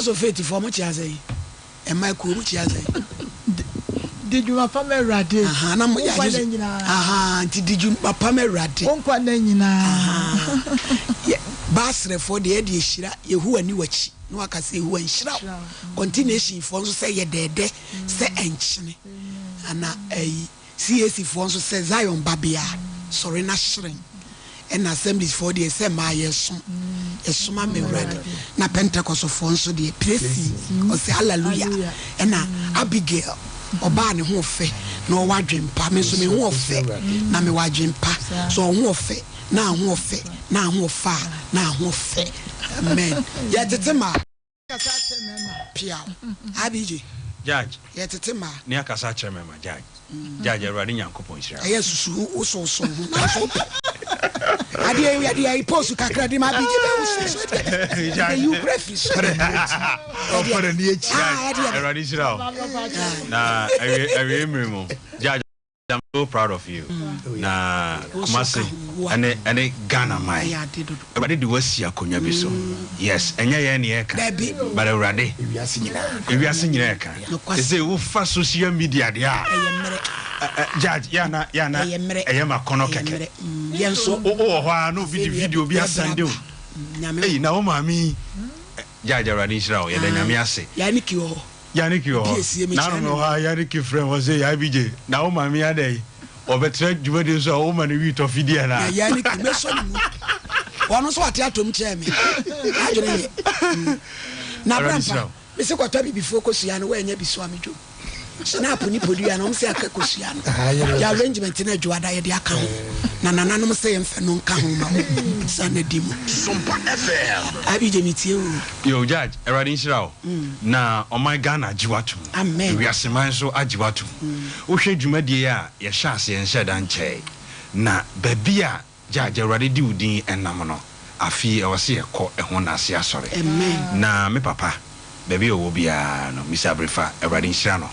so faith for much as a my cool much as a did you have a radi? Aha, did you papa radi? Basre for the Eddie Shira, you who are new watch, no, I can say who and shroud. Continuation for say ye dead, say ancient. And a CAC for says Zion Babia, sorry, not shrink. And assemblies for the SMI, yes, a summa me read. Na Pentecost of Fonso, the Presi, or say hallelujah. And Abigail. Obani who fe no wadwen pa me so me who fe na me wadwen pa so who fe na who fe na who fa na who fe amen ya tetema pia abiji judge ya tetema ni akasa chemema judge judge Awurade Nyankopɔn hyira yesusu uso na so adi post kakra di ma biji be uso you breakfast for the Awurade hyira na I remember judge I'm so proud of you na Kumasi ane Ghana mai Awurade de wasi akonya bi so yes enye ye ne eka but Awurade ewiase nyina eka say wo fa social media dia judge yana eyema kono keke yenso ho no video bi asande o eh na wo mami judge Awurade hyira o ye da nyame ase yaniki ho na no ha yaniki friend was say IBJ na wo mami adai obetre djumade so wo mani wi to video na yaniki meso ni wono so ate atom che me ajore na brampa me se kwata bi before kosua no wa nya bi so amedwo snap ni podua no mse akakosua no ya arrangement na adwada ye de aka ho na nananom se yemfe no nka ho ma sanadi mu Sompa FM abije mitie o yo judge Awurade hyira o na o my Ghana ajiwatu amen we aseman so ajiwatu wo hwe dwumadie a ye hya ase en hyeda nche na babia judge Awurade di udin enam no afi e wose ye kɔ ehon na ase asɔre amen na me papa baby owo bia no Mr. Brefa Awurade hyira no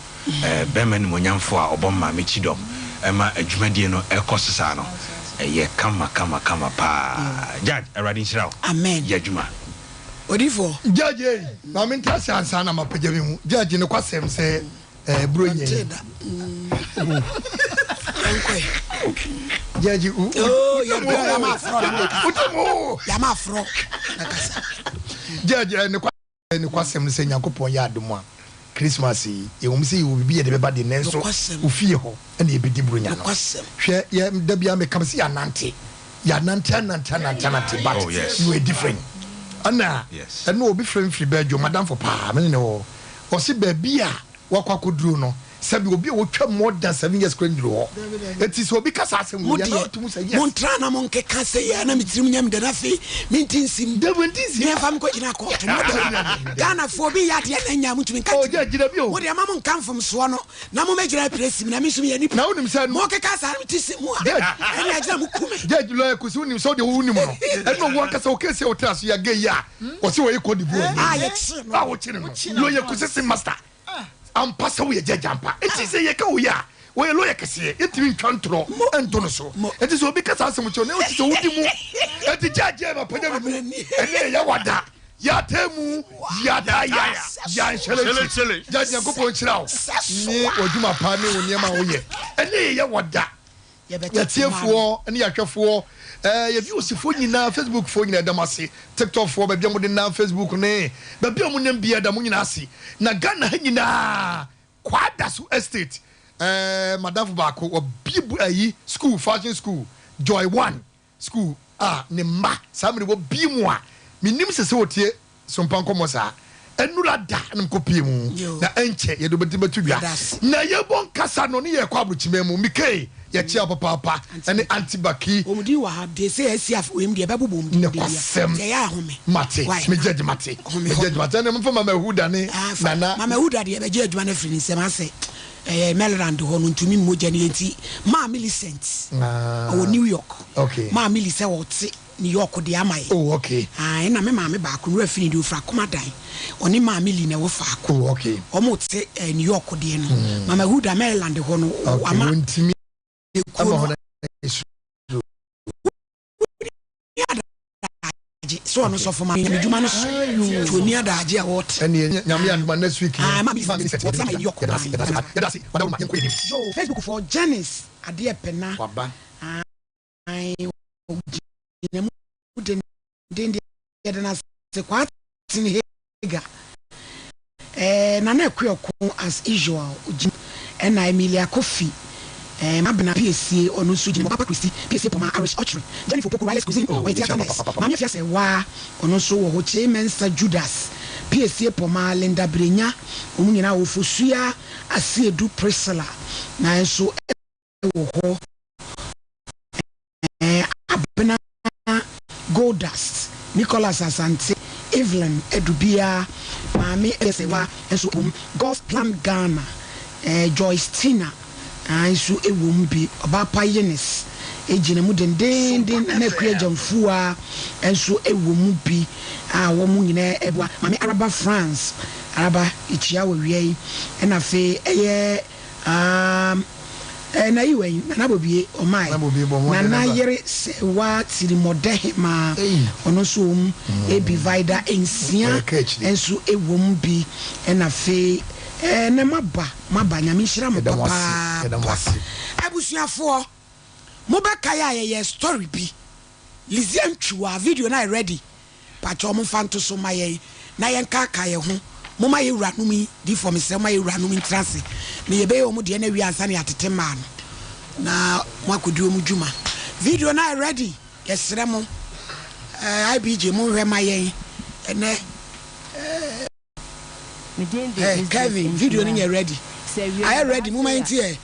bemen monyamfo a obomma me chidom ema adwumadie no ekosesa no ye kama pa judge Awurade hyira amen ya dwuma odifo judge na me ntase ansa na mapagya me hu judge ne kwasem se broye judge oh ya ma afro nakasa judge ne kwasem se Nyankopon ya adom Christmas e wo mse wo bibi ye de beba de nenso wo fie ho na e bedi brunya no hwe ye da bia me kam se ya nante but you are different ana and no be friend free bejo madam for pa me ne wo o se ba bia wakwakoduru no sabi obi wo twa more than 7 years kwanduru ho eti so obi kasa asem wo ya na tumu say yes montra na monke kasa ya na mitirim nyam de na fe mintinsim de wentinsim ne fam ko gina ko to Ghana fo bi ya de na nyam tumi ka o jira bi o wo de ma mon kanfom so no na mo megira presim na mi so ya ni na wonim say mo ke kasa na mitinsim mu a ene agina mu kume judge lo ya kusi wonim so de wonim no eno wo kasa o kese o traso ya ge ya o se wo ye ko di bu ye chi no wo chi no lo ye kusi master ampasa we judge ampa enti se ye ka wo ya we lawyer kese etimi twantro ento no so enti so obi kasa asem cho na o ti so wudi mu enti judge ma panya mu ene ya wada ya temu ya da ya shele judge Nyankopon chira o ni oduma pa ni woni ma wo ye ene ya wada ya tiefuo ene ya hwefo ya bi osifo nyina Facebook fo nyina damase TikTok fo ba bia mo de na Facebook ne ba bia mo nem bia da mo nyina ase na Ghana nyina kwada so estate madam bako obibu ayi school fashion school Joy 1 school ne ma samre wo bi mu a minim sese wotie Sompa Nkomo sa enura da nem kopie mu na enche ye do beti betudua na ye bon kasa no ne ye kwa abrochime mu mike ye chia papa ene antibaki omudi wa ha de say asiaf wem de bebobom de ye ya home mate me judge mate ne mfa mama huda ne nana mama huda de be je aduma na firi nsem ase Maryland ho no ntumi moja ne enti ma Millicent o New York okay ma Millicent wo te New York de amai oh okay na me ma me ba ko no afini de ofra komadan oni ma Millie na wo fa ko oh okay o mo te New York de no mama huda Maryland ho no ama ntimi so no so for my adwuma no so to ni adaje a what ene nyame anduma next week ma be what am you Facebook for Janice ade pena waba ai ginemu den na se kwatini hega na na kweko as usual and Emilia Kofi Mabna PSC or no Suji Papa Christie PSC Poma Irish Archery Jennifer Poco Wireless Cuisine or Theatres Mamma Fiase Wa or no so Hoche Mensa Judas PSC Poma Linda Brenya Umina Ufusuya Asiedu Priscilla na so ho Abena Goldust Nicholas Asante Evelyn Edubia Mami Esewa and so God's Plan Ghana Joyce Tina so ewom bi Obapa Yenis ejina mu den na kuaja mfua enso ewom bi wo mu nyina ebwa Mami Araba France Araba ichia wawie na fe eye na iwe na bobie omai na yere se wa tiri modehe ma ono so ebi vida ensia enso ewom bi na fe na maba nyame hira mo papa abusuafo mo ba kai ye story bi Lizian Chua video na ready pacho mo fanto so maye na yen kaka ye ho mo maye wura no mi di for me se maye wura no mi trance me ye be yo mo de na wi ansa ne atete ma no na mo akodi o mu djuma video na ready yesre mo IBJ mo hwe maye ene Kevin, video ni ready. I ready. Moment here.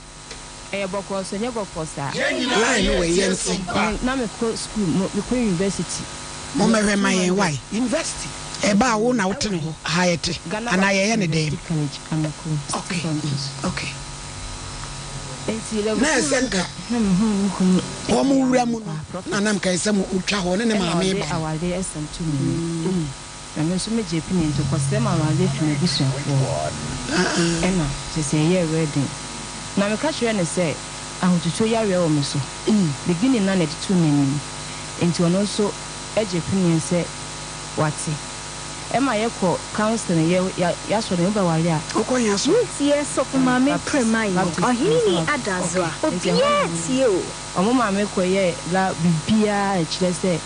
Boko so nye boko sa. Line we yensi. Na me ko school, me ko university. Mo me hwe my why? University. Eba wo na wote no hayete. Ana ye ne dem. Okay. Okay. Na senka. O mu wura mu no. Na nam kan se mu utwa ho ne maame ba. Awade esem to me. Na me so me je pini to kwasema awade fune bisuafo. Ena se se ye ready. Na me ka kire ne se ahotuto yare o me so. Beginning na na de to me. Enti ono so eje pini se wate. Ema ye ko council ya so ne ba ware a. Okonya so. Tie so kuma me premai. Ohini adazwa. Obie tie o. Omo ma me ko ye la bibia e kire se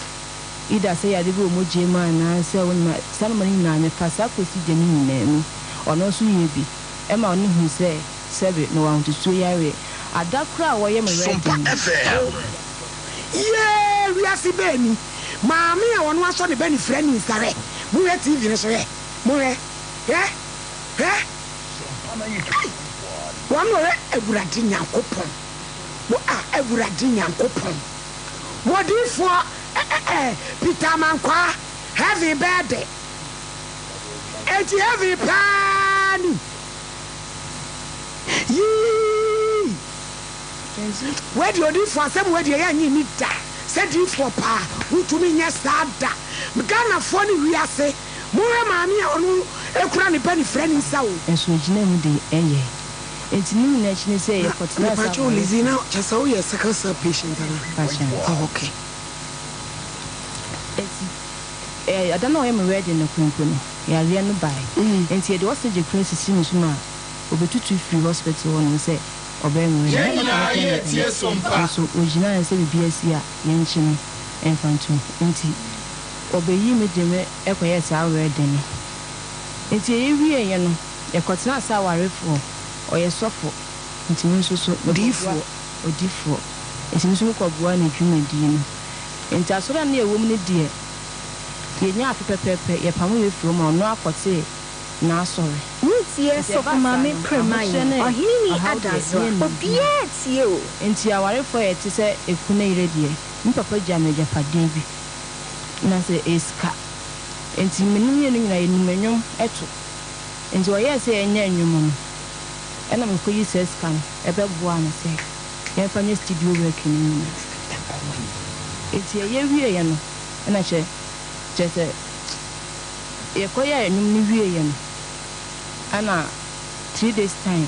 ida say ya debo mo jema na say won salmani na me fasa ko si jeni na mu ono so ye bi e ma oni hu say sebe no want to yare adakura wo ye me ready yeah we are sibeni maami e wono aso ne bani friend ni sare mu ye TV ne so ye mu ye wono re egurade nyankopon wo egurade nyankopon wodi fo Peter Mankwa heavy birthday. It's heavy pan. Yee. Where do you do for some where you need that? Said you for pa, who to me yes that. Gana funny we are say, more mammy on a cranny penny friend in South. And so you name the it's new nation say, but not only now, just so you're second patient. Oh, okay. I don't know I'm ready in the company. Ya ria no buy. Enti e de was the crisis sim so ma obetutu free hospital on say obem we. So original say BBS ya yenchi no enfantu. Enti obeyi me de me ekoye sa ready ni. Enti e wie ye no e kotena sa warefo oye sofo. Enti me so odifo. Enti me so ko boa na dwuma di no. Enti asora na ewom ne de yenya apepepepe ye pamu ye from no akote na asore tie so kuma me premai ohini adazwa obie tie o enti aware fo ye ti se ekuna ire die mi papa jameja faden bi na se eska enti menim ye no nyina ye nimenwom eto enti wo ye se enya enwom no ena me ko yi se eska no ebeboa na se ye fa nye studio work ni enti ye wie ye no ena che just ye koya enum ni wie ye no ana 3 days time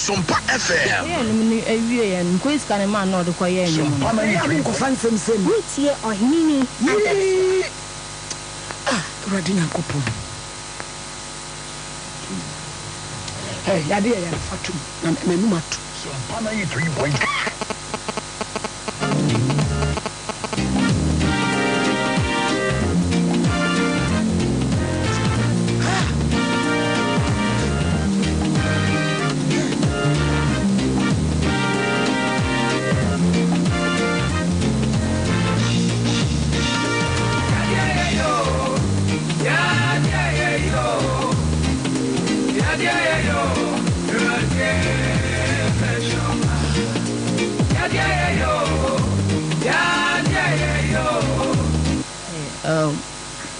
Sompa FM. Yeah, and quiz can a man not acquire. Fancy same. Which year or Nini? Radina Copo. Hey, Yadia, Fatu, and Mematu. Sompa 93.5.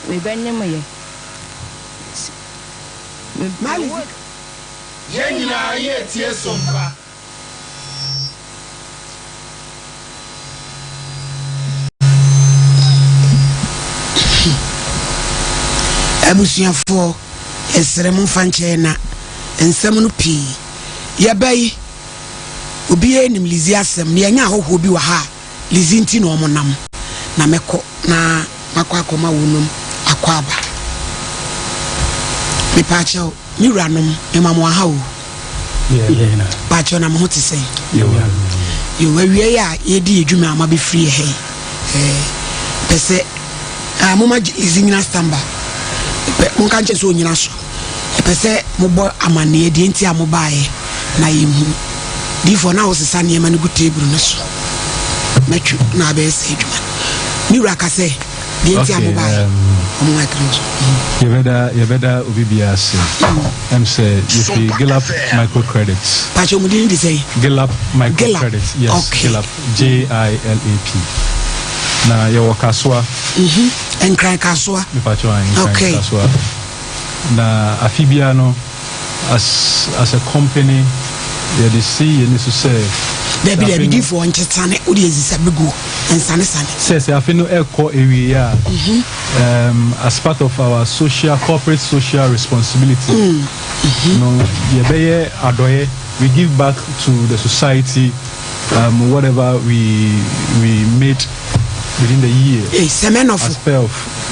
We bend them away. Mali. Yenina ye tie Sompa. Abusuafo esremu fanche na ensem no pii yabai obi enim lizi asem ne anya hoho bi wa ha lizi nti no omonam na meko na makwa akoma wonum akwaba me pacho mi ranom me mamo ha o na pacho na mo hote sei yo wawie ya yedi edwuma ama be free he pese moma izingina stamba mon kan cheso nyina so pese mo bo amane de enti amobae na yemu di for na osesa ne ma ne gu table no so mechu na be se edwuma ni raka se de enti amobae omo akranjo yebeda obibias say if you Gillap microcredits pacho mo din di say Gillap microcredits yes okay. Gillap GILAP na yewo kaswa enkran kaswa me pacho okay kaswa na afibia no as a company they see and to say there be the for nchetane odi ezisa begu ensane say afino eko area as part of our corporate social responsibility no yebeye adoye we give back to the society whatever we made within the year. Semen of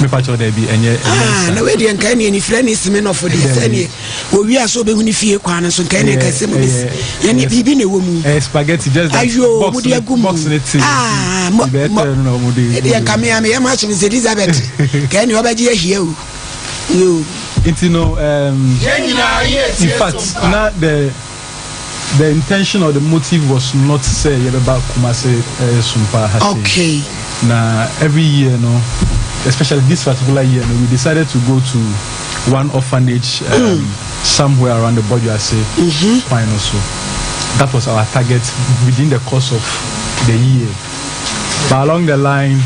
me pacho there be enye na we dey nkan ni friend is semen of the sene we are so be huni fie kwan so nkan ni kase mo bis ye ni bibi na wo mu spaghetti just ayo box in it no mo dey dey nkan me am ye ma chi Elizabeth kan ni obaji ahia o yo in fact na the intention or the motive was not say about Kumase Sompa Hase. Okay. Now every year, no, especially this particular year, no, we decided to go to one orphanage somewhere around the border. I say, fine also. That was our target within the course of the year. But along the line,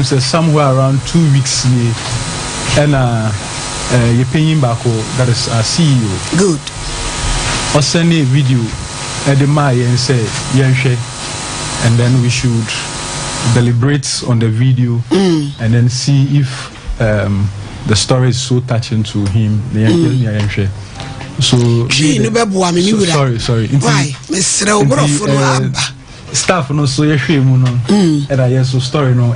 say somewhere around 2 weeks, and you're paying back. That is our CEO. Good. Or send a video at the Maya and say, and then we should deliberate on the video and then see if the story is so touching to him. So, sorry. Why? Staff no so and I so story no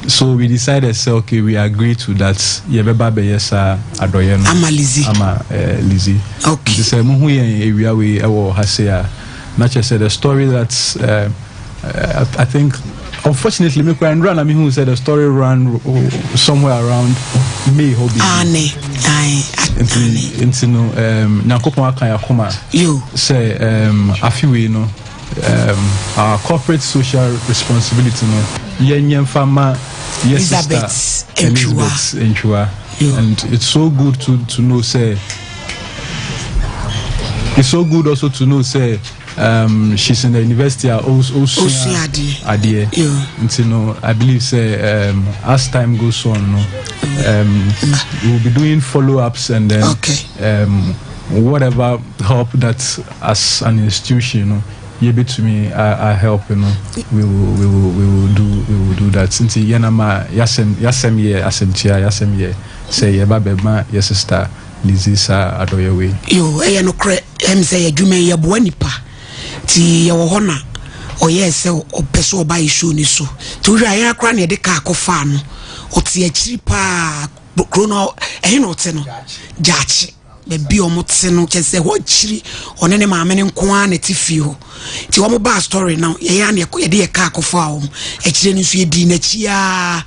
so we decided say okay we agree to that yebeba be yesa adoye no ama Lizzie okay this say mu hu yen area we ewo hasea na che say the story that I think unfortunately me kwa run na me who said the story ran somewhere around May hobby into no nyakopon aka yakoma you say afiwe no our corporate social responsibility no yenyen fama yes Elizabeth Enchua and it's so good to know say it's so good also to know say she's in the university also idea you know I believe say as time goes on we'll be doing follow-ups and then whatever help that as an institution you know to me I help you know we will do that since yanama yasem ye asentia yasem ye say ye babema your sister Lizisa Adoyewe. Yo, no cre say adwuma ye boa nipa. Ti ye wo ho na oye se opeso oba issue ni so. Ti wo hwa yan akra na de ka akofa no. Oti akiri pa krono no te no. Jachi. Be bi omote no kese ho akiri one ne maame ne nko a na ti fi ho. Ti wo mo ba story now ye ya na ye de ka akofa ho. Akire ni so ye di na chia.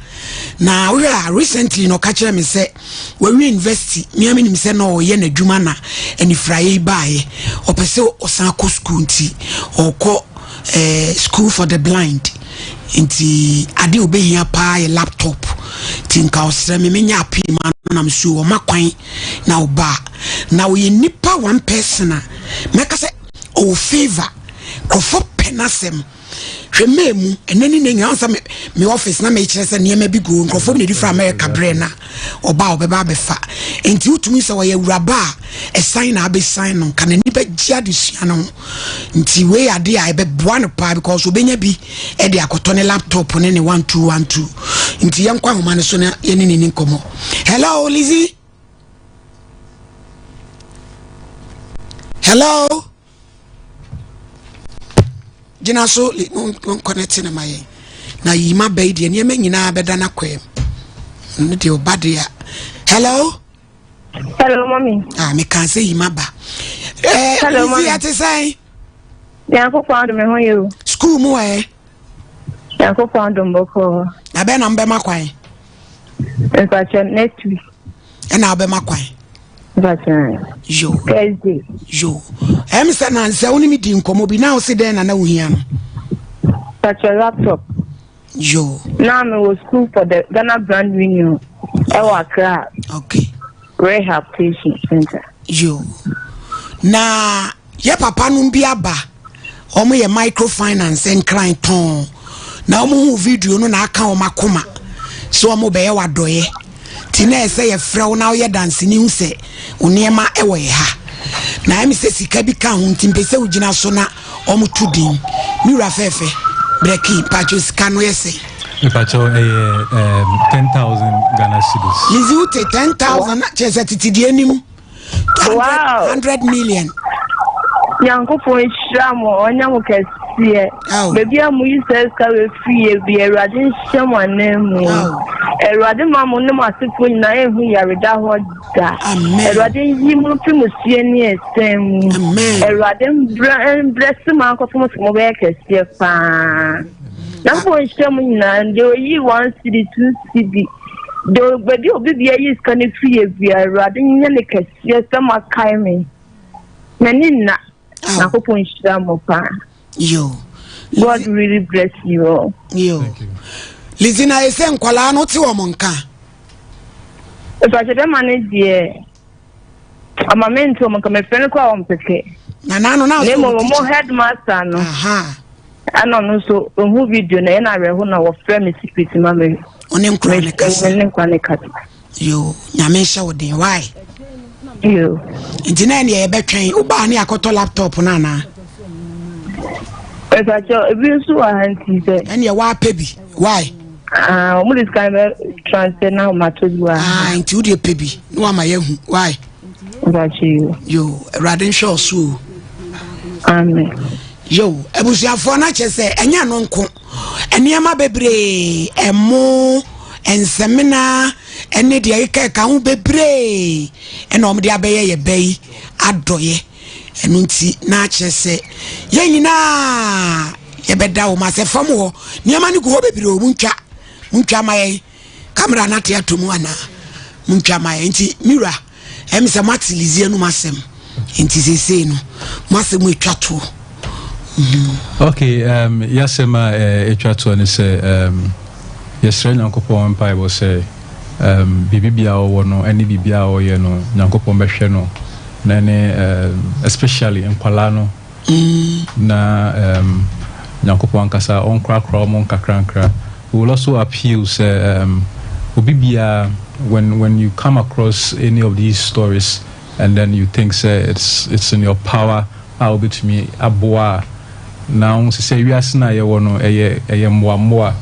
Na we are recently no catch me say we invest me am nim say no ye na dwuma na anifraye baaye opese osan ko school nti oko school for the blind nti ade obehia pa ye laptop tinka osre me nya apima na msu o makwan na oba na we nipa one person make say o favor kofo penasem hwememu enani na nyansa me office na me kyerese ne ma bi go nkofo ne di fra America brena oba obeba befa enti utumi se wo ye wuraba e sign na be sign no kana ni ba gia de sua no nti we ade a be boa no pa because obenya bi e de akoto ne laptop ne 1212 nti yankwa homa ne so na ye ne ni nkomo. Hello Lizzie. Hello. Jina so connect na maye na yima bai de ne nyina beda na kwem ne de obade ya. Hello mommy. Me can say yima ba hello mommy. Ati say ya ko kwando me ho you school mu ya ko kwando mboko na be na mbe makwan next week na be makwan yo Thursday yo say na nse woni mi di nkomo bi na o se den na wohia no such a laptop yo now me was school for the Ghana brand union Accra. Okay, rehabilitation center yo na ye papa no bi aba omo ye microfinance and client ton na omo hu video no na aka o makoma so omo be ye wadoye ti na ese ye frɛ wo na ye dance ni hu se oniema ewe ha na emi se sika bi ka hu nti mpese ugina so na omo tudin mi wura fefe breki pacho sika no yese Pacho 10,000 Ghana cedis. Lizute 10,000 chese titidi enim. Wow, 100 million. Yanko for Shamo, Onyamo Cassia. Baby, I'm with us, free, be a radin someone name. A radin mamma, no master for nine who are without that. A radin him primus near same. A radin bless the mark of Moscow Cassia. Now for Shaman, and there you 1 city, 2 city. Though, but you'll be a use can free if we are riding in the Cassia, some are kind. Nanina. Yo, God really bless you all. Yo, Lizina, I say, Kuala no to Monka. If I should manage, dear, I'm a mentor, I'm a friend of Peke. And I don't know, name of more headmaster. No, I don't know, so who video, and I read our friend is secret, mammy. On him, yo, Yamisha would be why. You Intinani e betwen ubani akoto laptop nana. If I show if so auntie say and ye wa pebi. Why? What is kind of transfer now matters why. Into the pebi. No ama yehu. Why? Got you. Yo, radin show so. Amen. Yo, ebusuafo na chese enya no nko. Eniema bebre emo ensemina ene de ayika ka hu bebre ene omde abeye ye bayi adoye enu nti na chese ye nyina ye beda wo ma se fam ho niama ni go bebre o muntwa maye kamera na te atomu ana muntwa maye nti mira em se matilizie anu masem nti sese no masem etwa to. Okay, yasema etwa to ne se yesre nyankopon mpa ibo se bibia o no ani bibia o ye no nyankopon behwe no na ne especially nkwala no na nyankopon kasa on krakra mon kakrankra. We will also appeal say obibia when you come across any of these stories and then you think say it's in your power how bit me aboa now say we asna ye wono eye mwa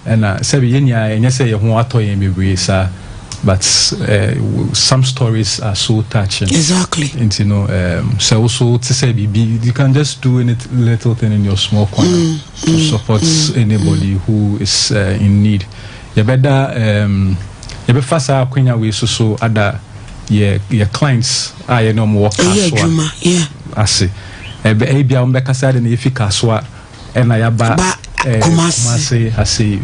and say be nya enye say ye ho atoyen bebre sa but some stories are so touching. Exactly. And so also to say, you can just do any little thing in your small corner to support anybody who is in need. You better fast Quenya we so other your clients are work I see. Maybe I'm back aside and if you caswa and I Kumasi, I see.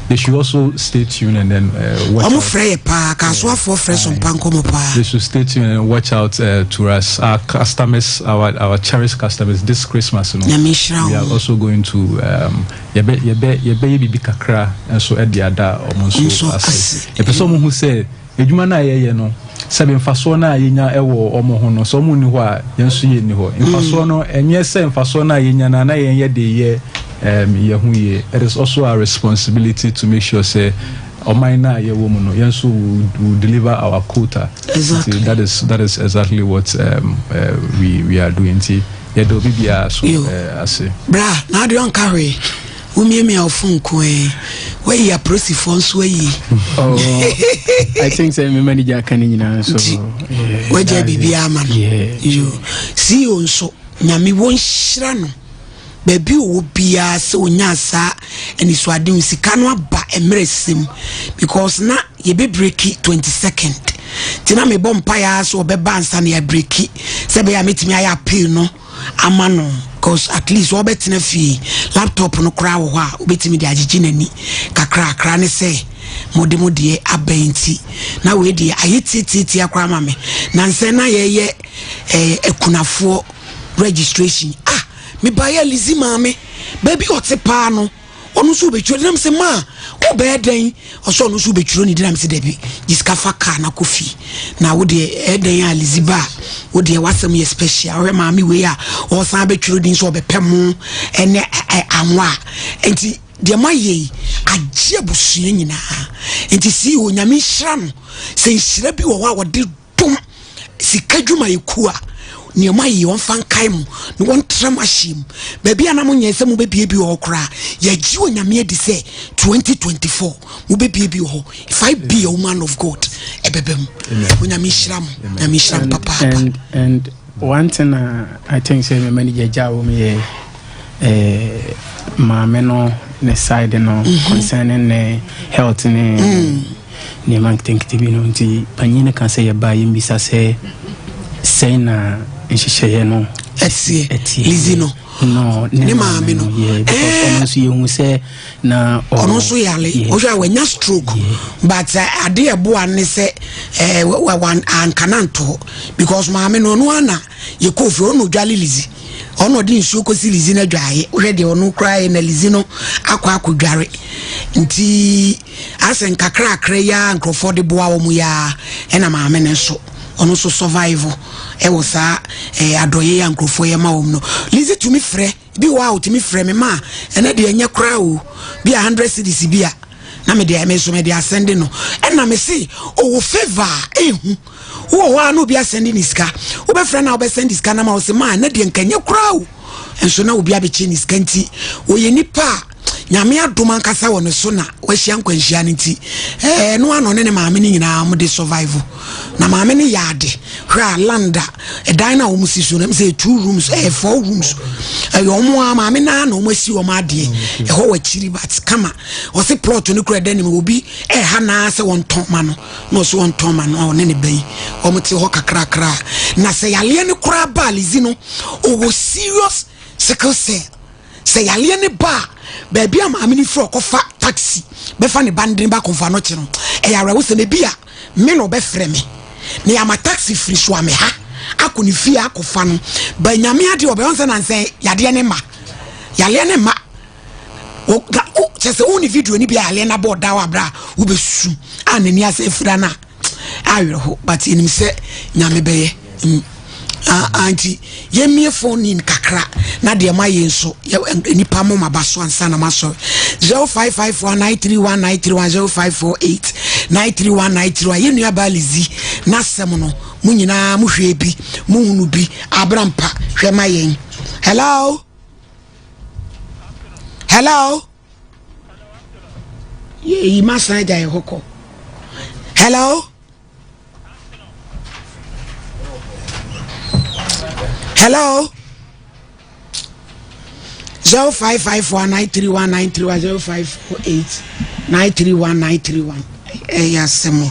They should also stay tuned and then watch out. Sompa Nkomo. They should stay tuned and watch out to us, our customers, our cherished customers. This Christmas, we are also going to your baby Bikakra and so at the other almost. A person who say, "Ejumana Seven fasona yenya ewo omo hono so mu ni ho a yenso ye ni ho infasono enye se infasona yenya na yenye de ye ye. It is also our responsibility to make sure say omaina ye wo mu no yenso will deliver our quota. Exactly. That is exactly what we are doing. Ye do bibia so ase bra na do carry me ofun ko where you approach phone so yi I think say me manager kan nyina so where je bibia man you see on so nyame won hira no baby wo bia se onya sa eni so ade sika no aba emresem because na ye be breaki 22nd tina me bompa ya so obeba ansa na ya breaki se be ya metimi aya appeal no amano because at least we betina fi laptop no kra wo ha obetimi de agigi nani kakra ne se modemodie abenti na we de ayetiti akra ma me na nse na ye ekunafo registration me buy lizi mame baby otepa no onu so betwure nam se ma wo be den oso onu so betwure ni dinam se debi jiskafa ka na kofi na wo de eden ya lizi ba wo de wasem ye special we mame we a o san betwure din so bepem ene anwa enti de maye agye busua nyina enti si wo nyame hira no se hira bi wo wa wo de dum sika dwuma yekua ni mayi on fan kaim no won tramashim baby ana munye se mu bebie bi okra ya ji onyame edi se 2024 mu bebie bi ho if I be a woman of God ebebem onyame shiram nyame shiram papa and one thing I think say me manager jawo me maame no ne side no concerning health ne man think to be no nti panyine kan say ba yimbisa say na nhihye no etie lizi no ne maame no because almost you say na ono so yale o hwa wanya stroke but ade ebo an say wan ankananto because maame no no ana ye kofi ono dwale lizi ono di nsuo kosi lizi na dwaye o hwe de ono krai na lizi no akwadware nti asen kakra ya nkrofo de boa wo mu ya na maame ne so ono so survival e wo sa adoye ya nkrofo ye ma wo no lizi to me frɛ bi wa out me frɛ me ma ene de anya kra o bi 100 cedis bi a na me de me so me de asende no na me say o favor ehu wo wa no bi asende ni sika wo be frɛ na wo be send sika na ma wo se ma na de nkanya kra o enso na wo bi abechi ni sika nti wo ye nipa nyame adoma nkasa wo ne so na wa hia nkwanhia nti no ano ne maame ni nyina mo de survival na maame ni yade hwa landa dan na wo musisu na me say 2 rooms 4 rooms yo mo maame na na wo si wo ma de ho wa chiri but kama wo se plot no kura dan ni obi ha na se won ton ma no so won ton ma no ne ne bai o mo ti ho kakra na se yale ne kura ba lizi no o wo serious sickle cell se yale ne ba baby am amini fro kofa taxi be fa ne bandin ba konfa no kire no yare wo se me bia me no be frɛ me ne ya ma taxi free so ame ha akoni fie akofa no ba nyame ade obe onse na nsen yade ne ma yale ne ma o chese uni video ni bia yale na board dawa bra wo be su anani ase frɛ na ayro ho but enim se nyame beye anti yemie phone in kakra na de ma yenso nipa mo mabaso ansa na maso 0554931931 0548931931 yenu abalizi na sem no munyina muhwe bi muhunu bi abrampa hwe ma yen hello ye masa ja hoko Hello? Hello? 0554931931 0548931931. Semo.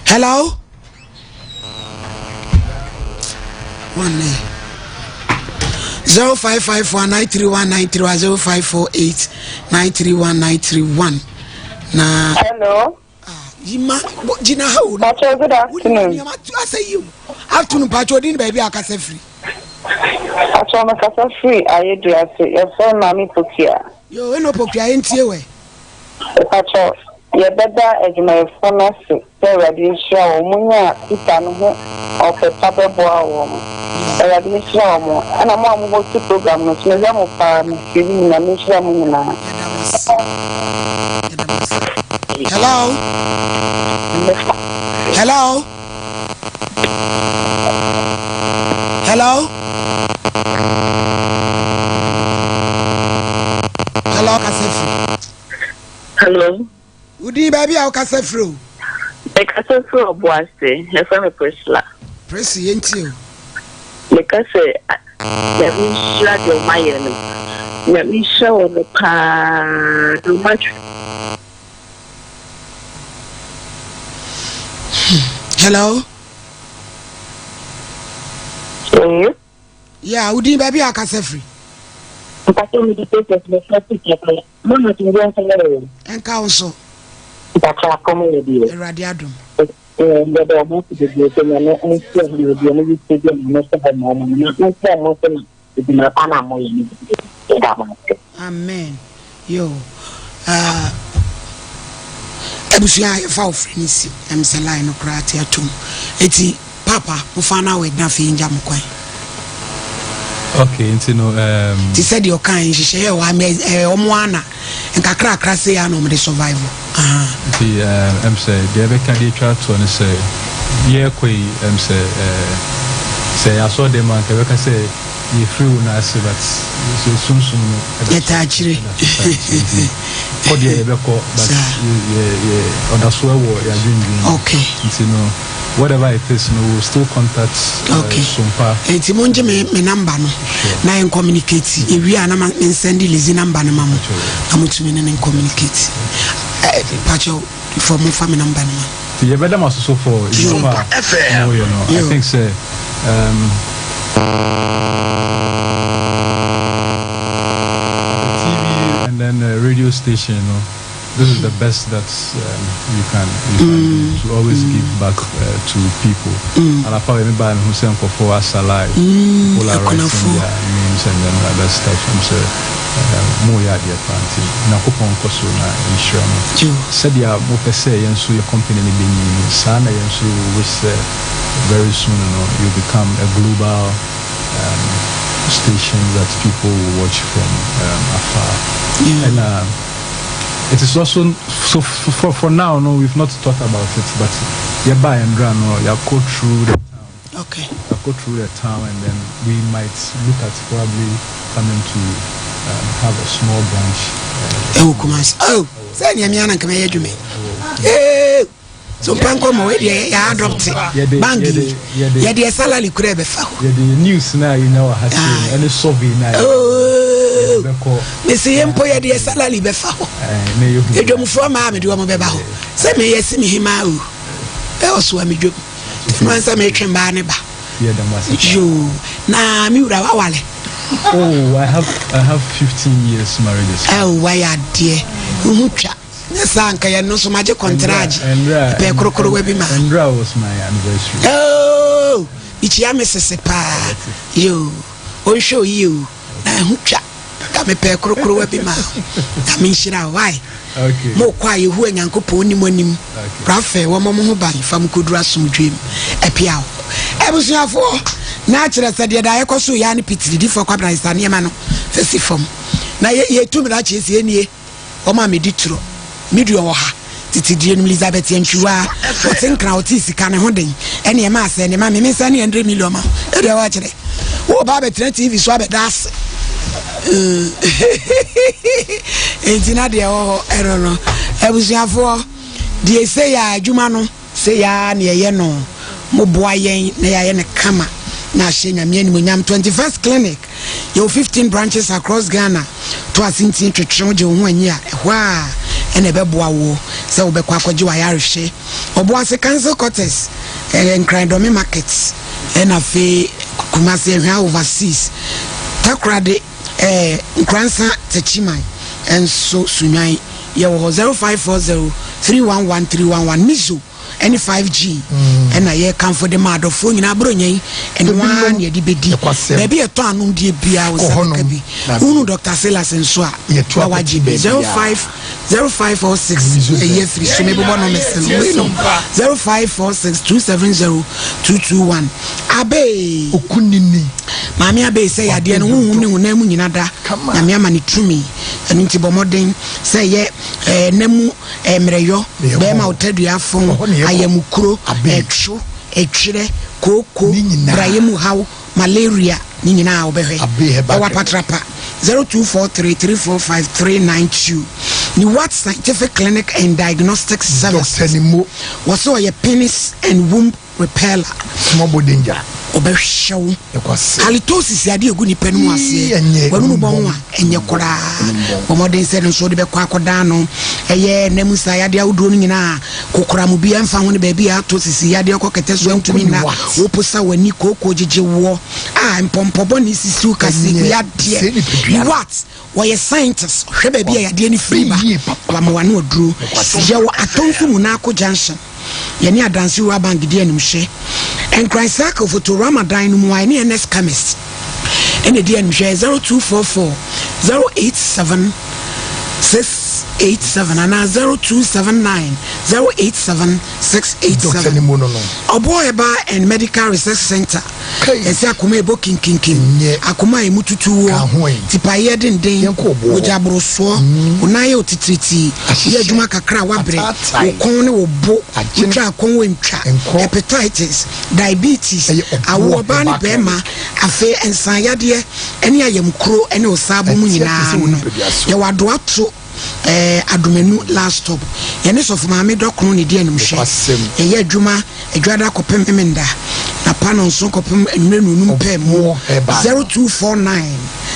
Hello? One 0554931931 0548931931. Na hello. Jima Jina how? Pacho, good afternoon. I say you. Afternoon, Pacho, didn't baby I can say free. Pacho, I'm a free. I do I say your phone, mommy, Pokia. You no Pokia ain't here way. Pacho, you better as my phone. I say, there are these show, Munya, Itan, of a papa boy. There are these show, and I'm on to program, which is a farm, giving a mission. Hello? Hello? Hello? Hello, Kasefru. Hello? Udi baby, I'll Kasefru. The Kasefru was a family Priscilla. Pressy, ain't you? Because let me shut your mind. Let me show the part too much. Hello? Yeah, Udi baby, I'll Kasefru. And council. That's our comedy. Radiadum. Amen. Yo. Ebusua fa friends em se line no krati atum. Eti papa ufana we na fi njam kwan. Okay, you know Ti said your kind she wa me omo ana nkakra kra say ya no me survival. The em say the be can dey try to and say ye koi em say I saw them man ke be ka say you free na say but so soon eta chire. For the Ebeko, but that's where we are doing. Okay. You know, whatever it is, we'll still contact Sompa. It's Monje me number no. Na en communicate. If we are na send the lazy number na mamu. Amu to me na communicate. Pacho for my family number na. You better must so for Sompa FM. You know, I think say radio station, you know, this is the best that you can do to always give back to people. And I probably remember who said for us alive, people are writing their names and then other stuff. And so, more ya dear party. Na kupon koso na insurance. Said ya mo pese yensu your company ni bini sana yensu which very soon, you know, you become a global station that people will watch from afar. And it is also so for now. No, we've not talked about it, but you buy and run or you go through the town. Okay. You go through the town, and then we might look at probably coming to have a small branch. Say ni amiana kama yedu me. Sompa Nkomo we ya adopt bangi ya de salary kure be fa ho. Yeah, the news now you know has any survey now. Me say empo ya de salary be fa ho. Edwom fo ma me de wo be ba ho. Say me yesi me hima o. E oso am dwom. Man say me twem ba ne ba. Yeah, the master. Yo, na mi ura wa wale. Oh, I have 15 years married. Oh, why are dear? Uhutwa. Sanka ya no so maje contract. Pe krokro we bi ma. And that was my anniversary. Oh, ichi amesese pa. Yo, on show you. Na hutwa. Ka me pe krokro we bi ma. Na me nhira why? Okay. Mo kwa ye hu anyankopon ni monim. Rafa wo mo ho ban fam kodura asomdwem. Epiawo. Ebusuafo na kire se de da ye koso ya ne pitiri di for kwabran sane ma no. Fesi fam. Na ye tumi na chese enie. O ma me dituro. Midio ha titi die no Elizabeth Ntwiwa o tinkra o tisika ne hoden ene ma ase ne ma me mensa ne 100 million ma e de wa kire wo ba be TV so abedas entina de o ero no ebusuafo die say ya adwuma no say ya na ye no mo boa yen na ya ne kama na hye nyame ni monyam 21st clinic you 15 branches across Ghana to asintin twetwe je ho anyi a ehwa ene beboa wo se wo bekwa akwaje wa yarehwe oboa se cancel quarters Nkrandomi markets ena fe Kumasi ehwa overseas takrade Nkransa Techiman enso sunyan ye wo 0540 311 mizo any 5G and I come for the mad of phone in Abronye and one year the bedi maybe a ton on the bia was Unu Dr. Silas and Swa 0546 a year 3 so maybe 0546 270 221 Abe Okunini Mammy Abe say I didn't name Nada Namia Mani Trumi and into Bomodin say ye Nemu Emreyo Bema Otedia phone ayamukuro etwo etwire koko brayemu haw malaria ni nyina obehwe awa patrapa 0243345392 ni what scientific clinic and diagnostic service was so your penis and womb repair small danger obehwew halitosis ade egu ni penu ase wanu bonwa enye kora bomodin se no so de bekwa akoda no eye namusa yade awdo no nyina kokora mu bia mfa ho ne ba bia to sisi yade okokete so ntumi na oposa wani koko jeje wo mpompobo ni sisi ukase yade what why scientists hwe ba bia yade ni free ba wa mawane oduro je wo atonfu mu na akọ junction yani adansi wa bank de anim hwe and Christ cycle for to Ramadan no mu ani NS chemist and the anim hwe 0244 087 687 and 0279 087 687 Oboyeba and Medical Research Center esi akoma ebo kinkinkin akoma emututu wo tipaye denden ojabroso unaye otitriti ye adwuma kakra wabre okon ne obo utwa akon wentwa hepatitis diabetes awo ba ne bema afe ensanyade ene ayamkuro ene osabo mu nyina no ye wado ato adomenu last stop yene so fuma me dokunu ne die nimhwe ye adwuma adwada kopem emenda na panon so kopem enwenu num pem 0249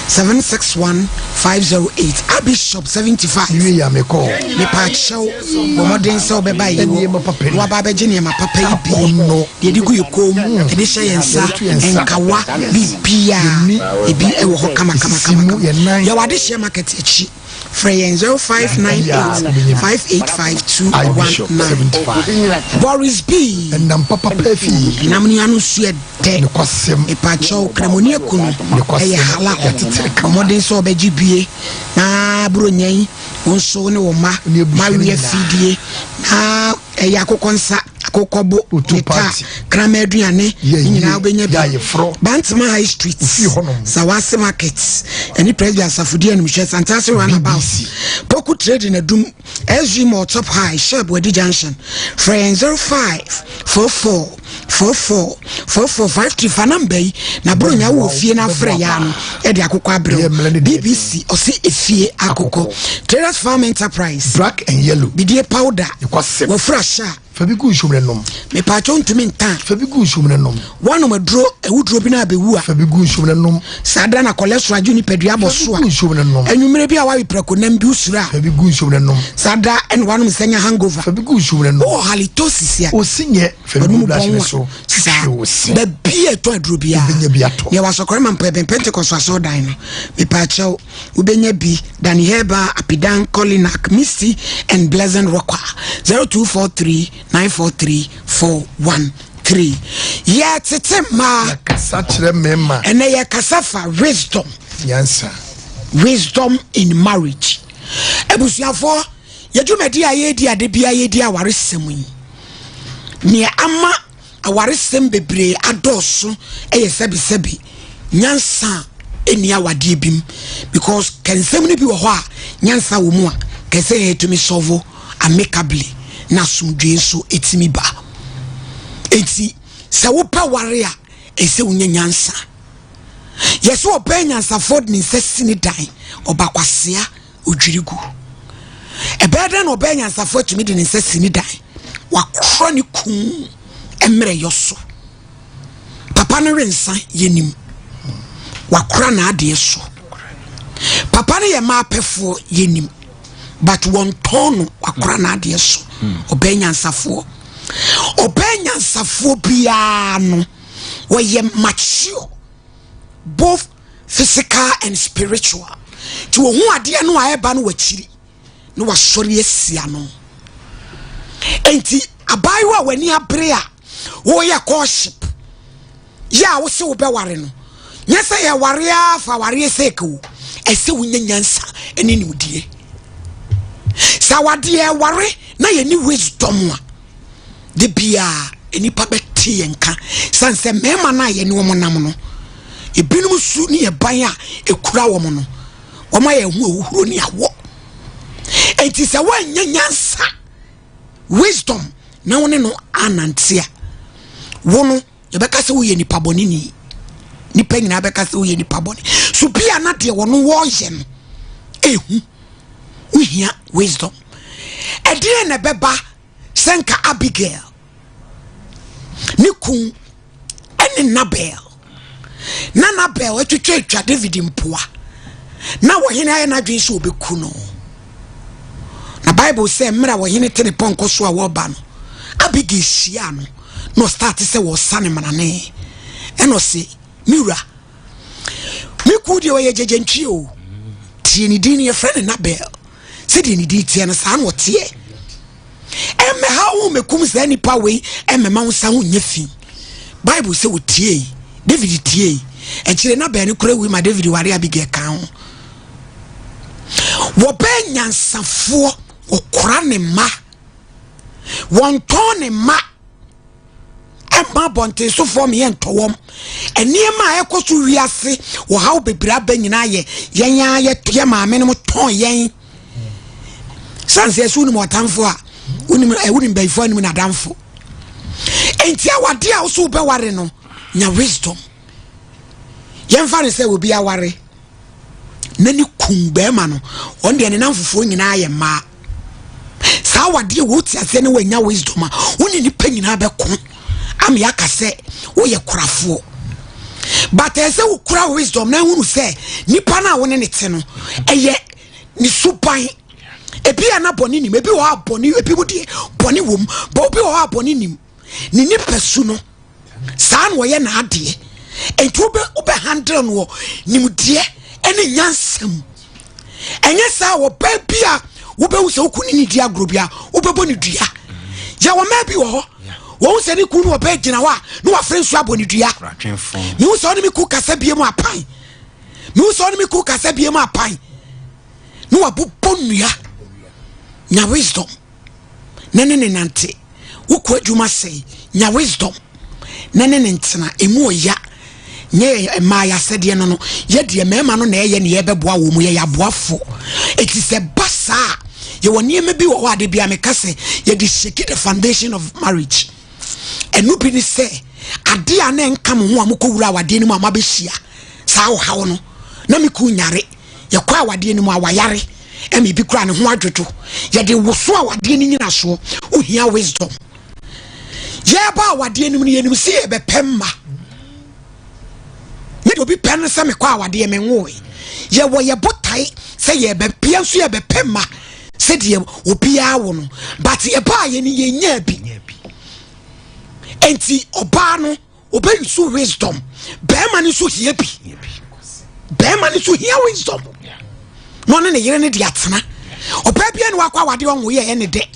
761 508 Abishop 75 ya me call me pa show modern so be buy wa ba be gene ma papa yi bi de digu yekom e de hye yensa enkawa bibia ebi e wo kama ya wa de hye market echi Freyen 0598 585219 Boris B and Papa Pefi namni anu suede e pa chow kremonia kunu e hala modern so be gibie na bronyan wonso ne wo ma mawie fidie na e yakokonsa akokobo utupa krama aduane nyina obenya bi Bantama High Street Sawase Markets any president Safudi and Michelle Santasi runabout Poku Trade in a doom SG more top high sharp with the junction friend 05444453 fanambe na bronya wo fie na freya no e de akokọ abre BBC osi efie akokọ Traders Farm Enterprise black and yellow bidie powder wo frasha fabigu nshumrenom me pa cho ntumi ntan fabigu nshumrenom wanu madro ewudro bi na abewu a fabigu nshumrenom sada na cholesterol ju ni pedua aboso a nshumrenom enwumere bi a wa prekonam bi usura fabigu nshumrenom sada en wanu msenya hangover fabigu nshumrenom o halitosis ya osinye fabigu blash so be bie to adro bia ye wasokore man Pentecost so dan no me pa cho ubenya bi dan heba apidan Colinac Misty and Pleasant Rock 0243 943-413 yeah tete ma kasa kire mema ene ye kasa fa wisdom in marriage ebusuafo yedwumadi ayedi ade bia yedi awaresem yi ne ama awaresem bebre adoso eye sebi nyansa eni awade bim because kensem ni bi wo ho a nyansa wo mu a kese ye to me solve amicably na sumdwe so etimi ba eti se wo pa ware a ese wunya nyansa yeso opa nyansa ford ni sesini dan obakwasea odwirigu ebeda na oba nyansa ford tumi de ni sesini dan wakoro ne kun emre yoso papa no rensa yenim wakora na ade so papa no ye ma pefo yenim but one ton wakora na ade so obenyansafo bia no we mature both physical and spiritual ti wo hu ade no aeba no wachiri no wasori asia no enti abaiwa wani abre a wo ye courtship ya wo se wo be ware no nyesa ye ware afa ware seko ese wunyanyansa ene ni udie sa wade ye ware na ye ni wisdom a de bia enipa beti yenka sanse mema na ye ni wo monam no ebinum su ni ye ban a ekura wo mo no wo ma ye hu owuhuro ni awo enti se wanyanyansa wisdom na woni no anantia wono yebeka se wo ye nipa boni ni nipa nyina beka se wo ye nipa boni so bia na de wono wo ye no ehu uhia wisdom edie na beba senka Abigail nikun ene Nabel etwetwa David mpoa na wo hene aye na dwen so obeku no na Bible say mra wo hene tene ponko so a wo ba no Abigail hia no start say wo sane manane eno se mira miku de wo ye jejentwi o tie ni din ye friend Nabel se de ni di tie no sa no tie emme ha wo mekum se nipa we emme ma wo sa ho nyefi Bible say wo tie David tie enchire Nabel ni kura wi ma David ware Abigail kan ho wo be nyansafo wo kura ne ma won ton ne ma emma bonte so form ye ntowom eniema ekoso wiase wo hawo bebira ba nyina ye yenya ye maame no ton yen sanse su ni motamfo a unim baifo anim na damfo enti awade a so be ware no nya wisdom yemfa ne se obi aware nani kumbe ma no on de ne namfofo nyina ye ma sa wade wo ti ase ne wanya wisdom a woni ni pa nyina be ko am ya ka se wo ye kurafo but ese wo kura wisdom na hunu se nipa na woni ne te no eye ni supan ebi ana boni nim ebi wo aboni ebi wo de boni wom ba obi wo aboni nim ni nipa su no sa no ye na ade enti obe handle no nim de ene nyansam enye sa wo ba bia wo be wo se okuni ni dia grobia wo be boni dua ya wo ma bi wo wo se ni kunu oba gina wa no wa frensu aboni dua mi wo se oni mi ku kasa biem apan mi wo se oni mi ku kasa biem apan no wa bobonua nya wisdom nene nante wo ko adwuma sei nya wisdom nene ntena emu oya nye ma ya sede no ye de mema no na ye ne ye beboa wo mu ye ya boafo eti se basa ye woni eme bi wo ade bia me kase ye de shake the foundation of marriage enu bi ni se ade a na nkam ho amko wura awade ni mu amabehia sa wo hawo no na me ku nyare ye kwa awade ni mu awayare emi bi kura ne ho adwoto ye de woso awade ni nyina so ohia wisdom ye ba awade ni mu ye nim se ye bepemma me obi pen se me kwa awade me nwo ye wo ye botai se ye be pia so ye bepemma se de obi awo no but ye ba ye ni ye nya bi enti oba no obey so wisdom be man so hia bi be man so hia wisdom no ne yere ne de atena oba bia ne wakwa wade onwo ye ne de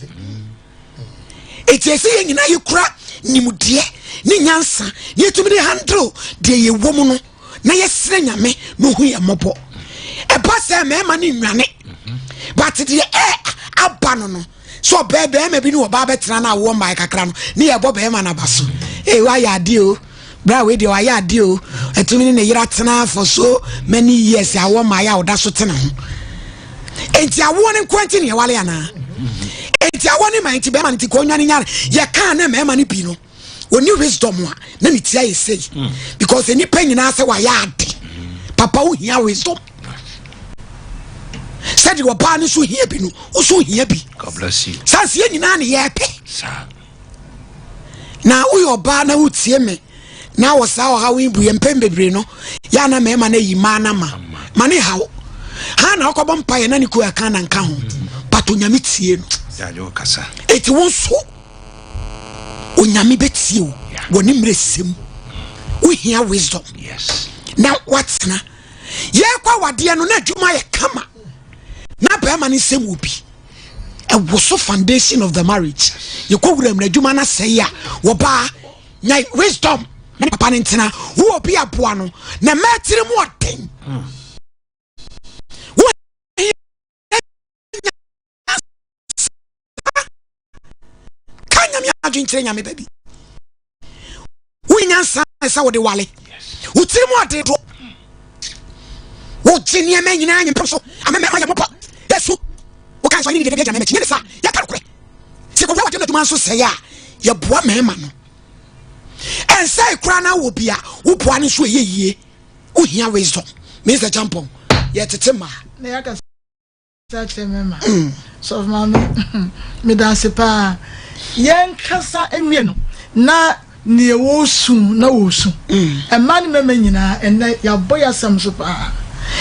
eti ese ye nyina ye kura nimudie ni nyansa ye tumi de handle de ye wom no na ye sere nyame no hu ye mobo e ba se me ma ni nwane but de abano no so bebe me bi ni oba betena na wo mai kakra no ne ye bo be ma na baso wa ya ade o bra we de wa ya ade o etumi ne yira tena for so many years ya wo mai ya oda so tena ho enti awo ne kwanti ne wale ana enti awo ne man ti be man ti ko nwane nyare ye kan na me ma ne bi no oni wisdom a na ne tia ye say because any pain na say wa ya ade papa wo hia wisdom said you were born so here bi no so here bi God bless you sanse ye nyina ne ye pe oba na utie me na wo sa ha wi bu yempem bebre no ya na me ma na yi ma na ma mane hawo ha na okobom pa ye na ni ku aka na nka ho pato nyame tie no ya jo kasa eti won so onyame betie o woni mresem we hear wisdom. Yes. Now what's na? Ye kwa wade no na adwuma ye kama. Na ba ma ni sem obi. E woso foundation of the marriage. Ye kwa wuram na adwuma na sey a wo ba nya wisdom. Na papa ntina wo obi aboa no na matire mu oden. Kanya mi adwintre nya me baby. We nyansa sa wo de wale. Utiri mu ade do. Wo jini eme nyina anyi pso. Ameme ma yamopa. Yesu. Wo kan so ni de de me chi. Yesa. Ya ka kure. Se ko wa de na so se ya. Ya boa mema no. Ensa ikura na wo bia. Wo boa ni so yeye. Wo hia wisdom. Mr. Champon. Ye tete ma. Na ya ka search mema. So mama me dance pa. Yen kasa enwe no. Na ni wo sum na wo sum man mema nyina enne ya boya sam so pa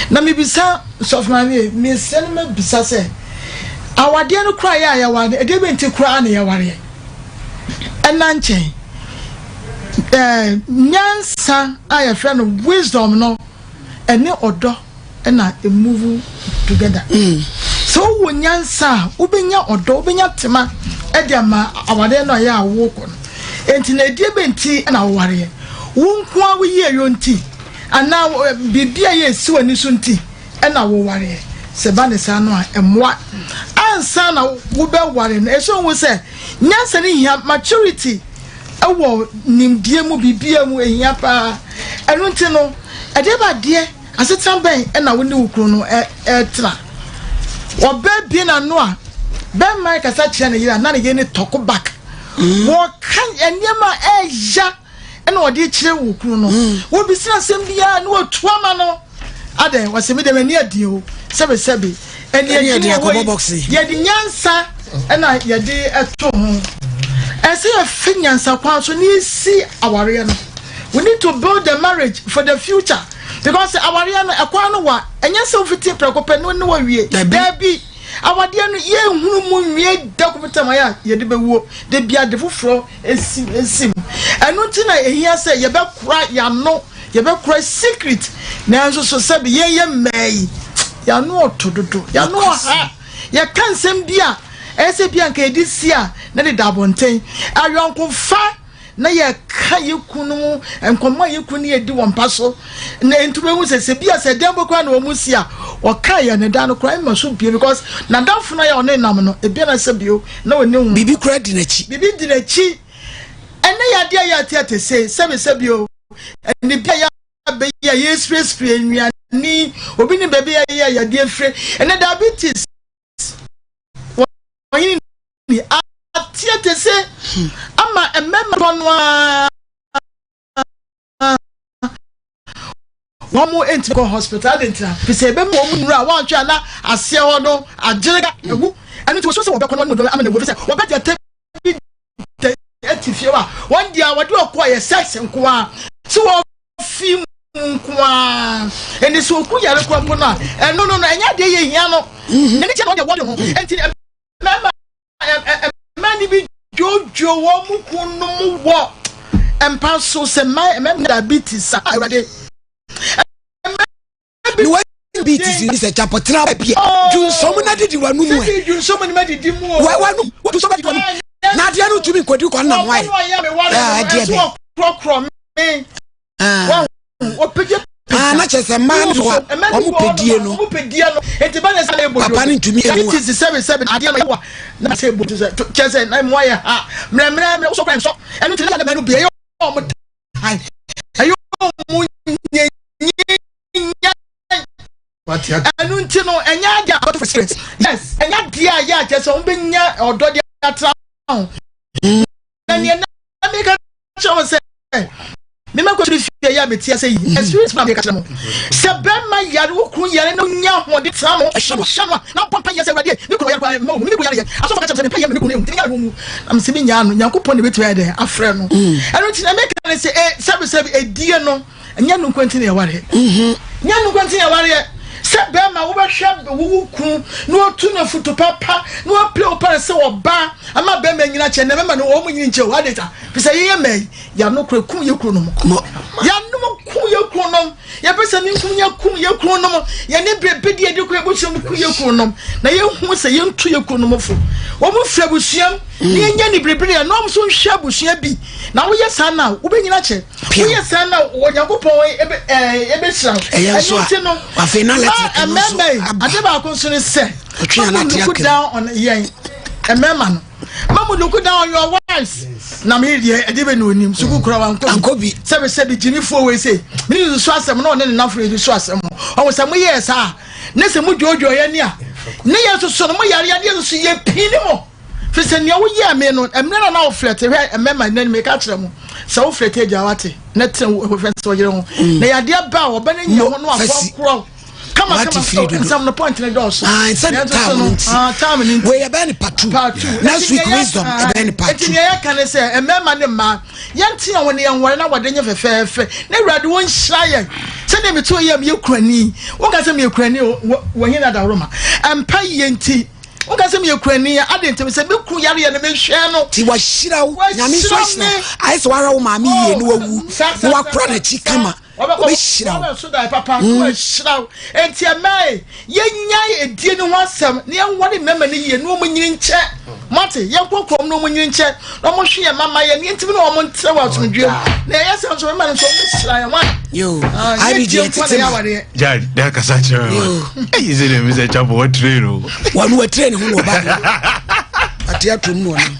na me bisa so mama me sen me bisa se awade no kra ya wade e de benti kra na ya ware enna nchen nyansa aya fra no wisdom no ene odo na e move together so wo nyansa ubenya odo ubenya tema e de ma awade no ya wo ko enti na die benti na ware wonko a wo ye yonti ana bibia ye si wani so nti na wo ware se ba ne sa no a emwa ansa na wo be ware na eso wo se nyansa ni hia maturity ewo nimdie mu bibia mu ehia pa enu nti no ade ba de asetan ben na wo ni wukru no tra oba bi na no a ben mai kasa kire ne yira na ne ye ni toko back wo kan enyema eja ena odi kire wukru no wo bi sina sem bia na wo tuama no ade wasemi de mani adi o sebe eni adi akobo box ye di nyansa ena ye di eto ho ese ye finyansa kwa so ni si aware no we need to build the marriage for the future because aware no ekwa no wa enye se ofiti prekope no ne wa wie dabi awade no ye hunu mu nwie document ma ya ye de bewuo de bia de foforo esim enu ti na ehia se ye be kura ya no ye be kura secret na nso so se be ye mai ya no otododo ya no ha ye kan sem bia ese bia nka edisia na de dabonten ayonko fa na ye ka ye kunu enkomo ye kunu ye di wompaso na entube hu se bia se dembo kwa na omusia o ka ye ne da no kra ma so bia because na danfo na ye o ne nam no e bia na se bio na oni hu bibi kra di na chi ene ya dia ya tiate se bio ene bia ya be ya ye spray nua ni obi ni bebe ya dia fre ene diabetes woni ni tiate se ama emema bonwa wamu enti go hospital dentra pese be mo mu nura wa ntwa na ase ho no agirega egu enu to so se wo be kono no do ama na go pese wo be te etifie wa one dia wode okoye sex nko a so wo fi nko a eni so ku yare ko mpo no no enya de ye hia no eni che no de wode ho enti mema mani bi jojo wo mu kunu mu wo empa so se mem diabetes awade no diabetes is a chapotra bia jun somu na didi wanu mu e jun somu ni ma didi mu o wanu wo tu so ba didi wanu na dia no tumi kwadi ko na wai dia be krokro me wo pege na chese man so omu pedie no enti ba na sa ebo papa ni tumi e mu 77 ade no wa na se ebo chese na mo ya ha mre so kwan so enu tele na menu bia yo mo ayo mu nye enu ntino enya dia out of stress yes enya dia ya chese on benya odo dia atra na ni na me ka cho se me ma ko tri fie ya betia say experience ma be ka mo se be ma yare wo kru yare no nya ho de tramo shama na papa ya se wade ni ko yare ma mi ko yare aso fa ka tete pa ya mi ko ne ya mu am se bi nya no nyankopon ne betu ya de afre no eno ti na make na say sabe edie no nya no kwantine ya ware nya no kwantine ya ware se be ma wo ba hwe wo ku no tu na futo papa no play opa se wo ba ama be ma nyina che na me ma no wo mu nyini che wa data fi se ye me ya no kru ye kru no mo ya no ku ye kru no ya be se mi ku nya ku ye kru no mo ya ne brebe de de ku ye bo chem ku ye kru no na ye hu se ye ntu ye kru no mo fo wo mu fra busuam ne nya ni brebe ya no mo so hwa busua bi na wo ye sa na wo be nyina che wo ye sa na wo nyankopon ebe sra e no wa final adeba konso se look down on yen emema no mamu look down on your wives na me die edebe no nim suku kura wan ankobi se bi jini fo we say me ni so asem no ne na fo edi so asem o se mo ye sa ne se mo jojo ye ni a ne ye so no mo yare ya ne so ye pini mo fi se ne wo ye me no emre na wo flete we emema ne me ka kire mo se wo flete jawate ne ten wo fence wo yere ho na ya de ba wo ba ne nya ho no afọ Come on, some the point in the door. Time we are very part 2. Next week, wisdom, a very part 2. Can I say, a man, Yanti, when the young one, what then you fair, never do one shy. Send them to Ukraine. What got some Ukraine when you're at the Roma and pay Yanti. What got some Ukraine? I didn't say, look, Yari and the channel. He was Shira, I saw Mammy and who are chronic Chikama. Shira, papa, shira, and tia may, ye nya no wasam, near one memory, and no one in chat. Marty, young folk from no one in chat, no more she and mamma, and intimate woman tell us with you. Nay, sounds a man from you, I reject it. Judge, there can such a easy message of what train. One were trained who know about it. At the morning.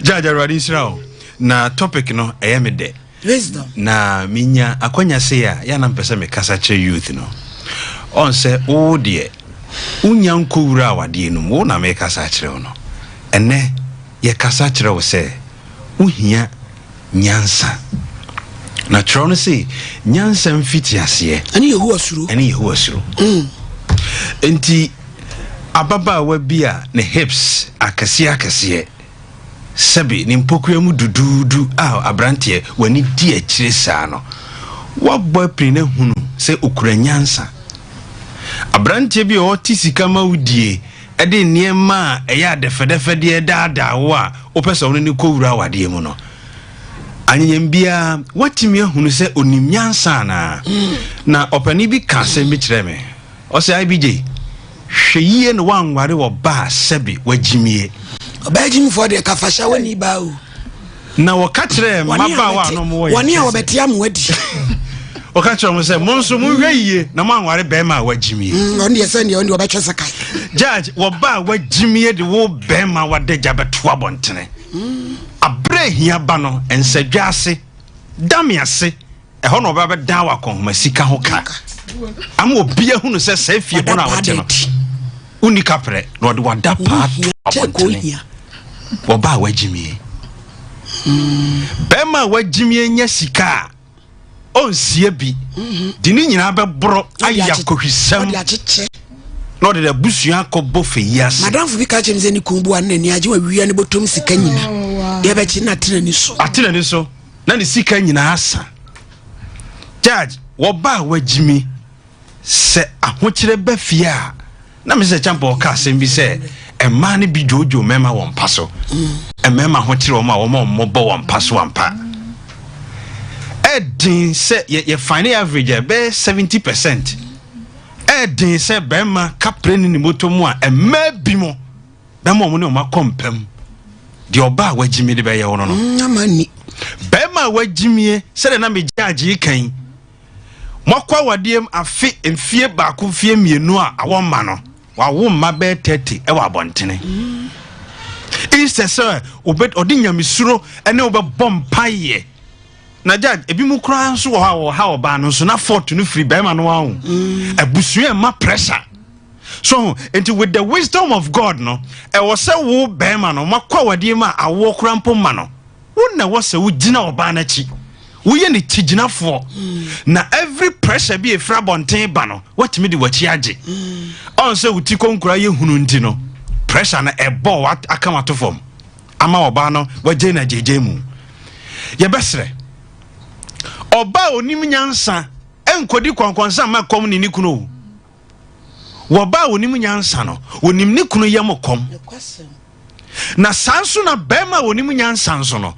Judge, I read this now. Na topic no, I am a day. Wisdom. Na minya akwanya se ya na mpese me kasa che youth no. On se o de unyanko wura wade no wo na me kasa kire no. Ene ye kasa kire wo se uhia nyansa. Na tro no se nyansa mfiti ase. Ani yehu asuru. Ani yehu asuru. Enti ababa wa bia ne hips akase Sabi ni mpokwe mu dududu abrante wani di akire saa no wa boy prine hunu se okura nyansa abrante bi o tisika ma wudie e de niema eya defedefe de daada wo a opese woni ni kowura wade mu no anyem bia watimi hunu se onim nyansa na opani bi ka se mi kire me o se IBJ hweye no wanware wo ba sabi wagimie Obejim for the kafasha wani ba o na wakatre maba wa no mo wani a obetia mo wadi wakatre mo se mo nso mo hweye na mo anware be ma wagimie on the send on the obetwa sakai judge wo ba wagimie de wo be ma wadeja beto abontene abre hia ba no ensadwa ase damiase e ho no ba be da wa konhoma sika ho ka am obi ahunu se safie ho na wote no unika pre no de wada pa abontene Oba wajimie Bema wajimie nya sika onsie bi dini nyina be bro aya kohwisam no de busua akobbo feyas madam fu bi ka chemze ni kumbu anani age wa wiya ne botom sika nyina de be chi na atena ni so na ni sika nyina asa judge oba wajimi se ahokyere ba fia na me se champo ka sem bi se Emma ni bi jojo mema won paso emma ho kire o ma wo mo won paso ampa edin se ye final average be 70% edin se bema kapre ni moto mu a emma bi mo bema mo ne o ma kompam de oba wagimi de be ye wono no amani bema wagimie se de na me judge kan mokwa wadiem afi mfie ba ko mfie mienu a awon ma no wa wo ma be 30 e wa bontene instead sir obet odinya misuro ene obe bompaye na judge ebi mu kura nso wo ha oba no so na fort no free be ma no wa hu abusu ma pressure so into with the wisdom of God no e wo se wo be ma no makwa wade ma awo kura mpo ma no wo na wo se wo gina oba na chi woyɛ ne tigyinafo na every pressure bi efra bonten ba no watimi de wachi age on sɛ wuti konkura yɛ hunu nti no pressure na ɛbɔ aka mato fam ama oba no wagye na jeje mu ye besre oba onim nyansa enkodi konkonsa ma kom ni nikunu woba onim nyansa no onim nikunu yam kom na sanso na bema onim nyansa nso no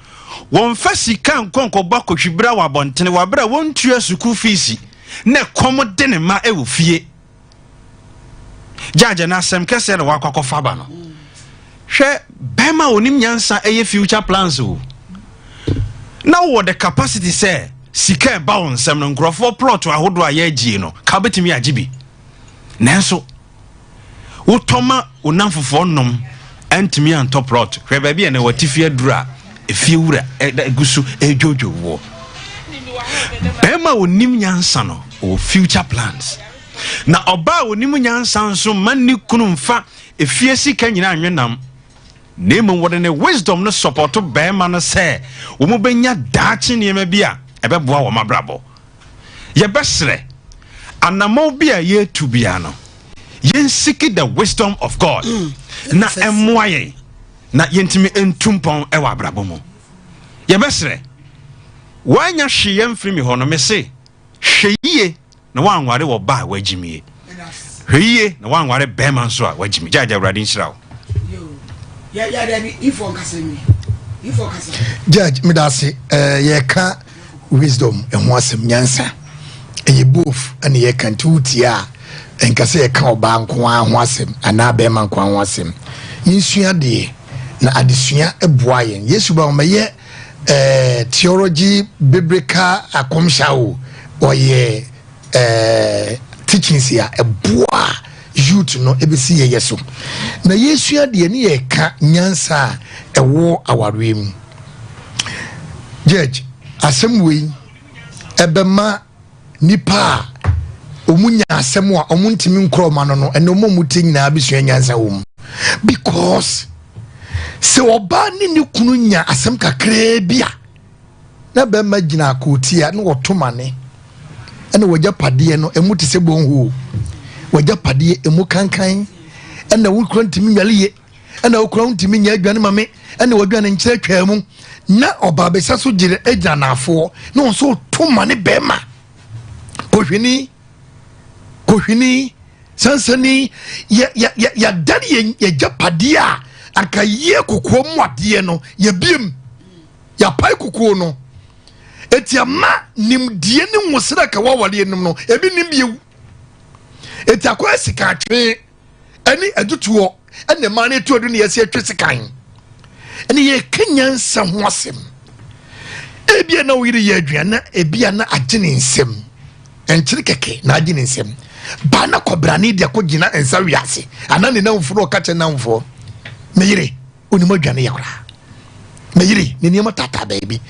won fa sika nkonko ba kohwibra wa bontene wa bra won tua suku fees na kom de ne ma e wo fie jaja na sem kese na wakwakofa ba no hwe bema onim nyansa eye future plans o na wo the capacity say sika ba won sem no nkrofo plot ahodo aye agie no ka betimi agibi nanso wo toma onamfofo nom antimi antop plot hwe ba bia na watifie dura efie wura egusu ejojo wo bema onim nyansa no o future plans na oba onim nyansa nso manni kunu mfa efie sika nyina anwenam nemo wode ne wisdom no support bema no se wo mo benya daachi niema bia ebeboa wo mabrabo ye besre anamo bia ye tu bia no yen seek the wisdom of God na emoaye na yentimi entumpon e wa brabo mu ye besre wanya hwe mfiri mi ho no me se hweye na wanware wo ba wagimie hweye na wanware bema nso a wagimi jaja awrade nhyirawo ya dabi ifo kasemi judge midase ye ka wisdom ehho asem nyansa eye both and ye kan tutia enkase ye ka oba nko ho asem ana bema nko ho asem yinsua de na adesua eboa yen yesu ba o ye theology biblical akomshawo oye teachings ya eboa youth no ebesi ye yeso na yesu ade ne ye ka nyansa ewo awarem judge asem we ebema nipa omunya asem a omuntimi nkroma no no ene omomuti nyina abisua nyansa wom because se oba ni ne kunu nya asem kakra bia na be magina akotia na wotomane ene wagya pade no emuti se bonhu wagya pade emu kankan ene wo kura ntimi nwaleye ene wo kura ntimi nya adwane mame ene wadwane nkyere twamu na oba besa so gire agya nafo na won so tomane bema kohwini sansani ya dani ya japade a akaye kokoa mu ade no ya biem ya pai kokoa no etiama nimdie ne nwosira ka wawale nim no ebi nimbiewu etiakwa sika twe ani adutuo ene ma ne tuodu ne yesi atwe sikan ene ye kanyansa ho asem ebia na wiri ye aduana ebia na agene nsem enkyiri keke na agene nsem ba na kobrani dia ko gina ensa wiase anane na mfuro kache na mfo meyire onimo aduane yakora meyire ne niam tata baby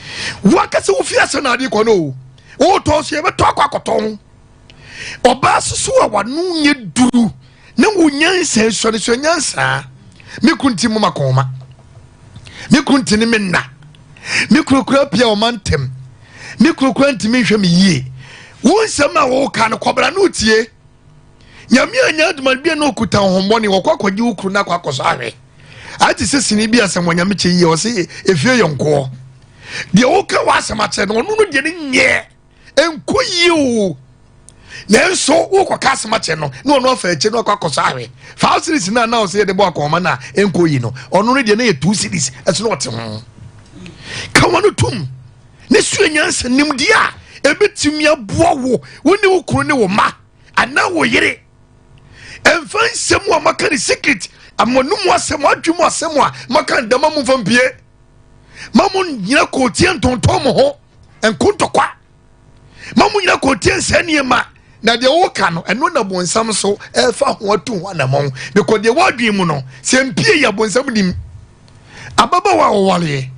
wakase wo fiase na ade ko no wo to so ye beto akwakoton oba susu a wanu nye duru na wo nyansa so nyansa me kunti mu makoma me kunti ne menna me kurokura pia o mantem me kurokura ntimi hwe me yie wo nsema wo ka no kobra no tie nyame anya aduma bia no okuta homboni wo kwakwaji ukru na kwakoso ahwe ati sesini bia asem nyame che yie o se efie yonko de wo ka wasema che no no de ne nye enko yie o nenso wo kwaka asema che no no no afa che no kwakoso ahwe fa series na na o se de bo akoma na enko yi no ono no de na ye 2 series eso no te ho ka wonu tum ne suenyansa nimdia ebetimi aboa wo woni wo kunu ne wo ma ana wo yire emfa nsem wa maka ni secret amonum asem adwum asem a maka ndama mu mfampie mamun nyina ko tie ntontom ho enkontokwa mamun nyina ko tie nsanie ma na de wo ka no eno na bonsam so efa ho atu ho na mon because de wadwin mu no sempie ya bonsam dim ababa wa wale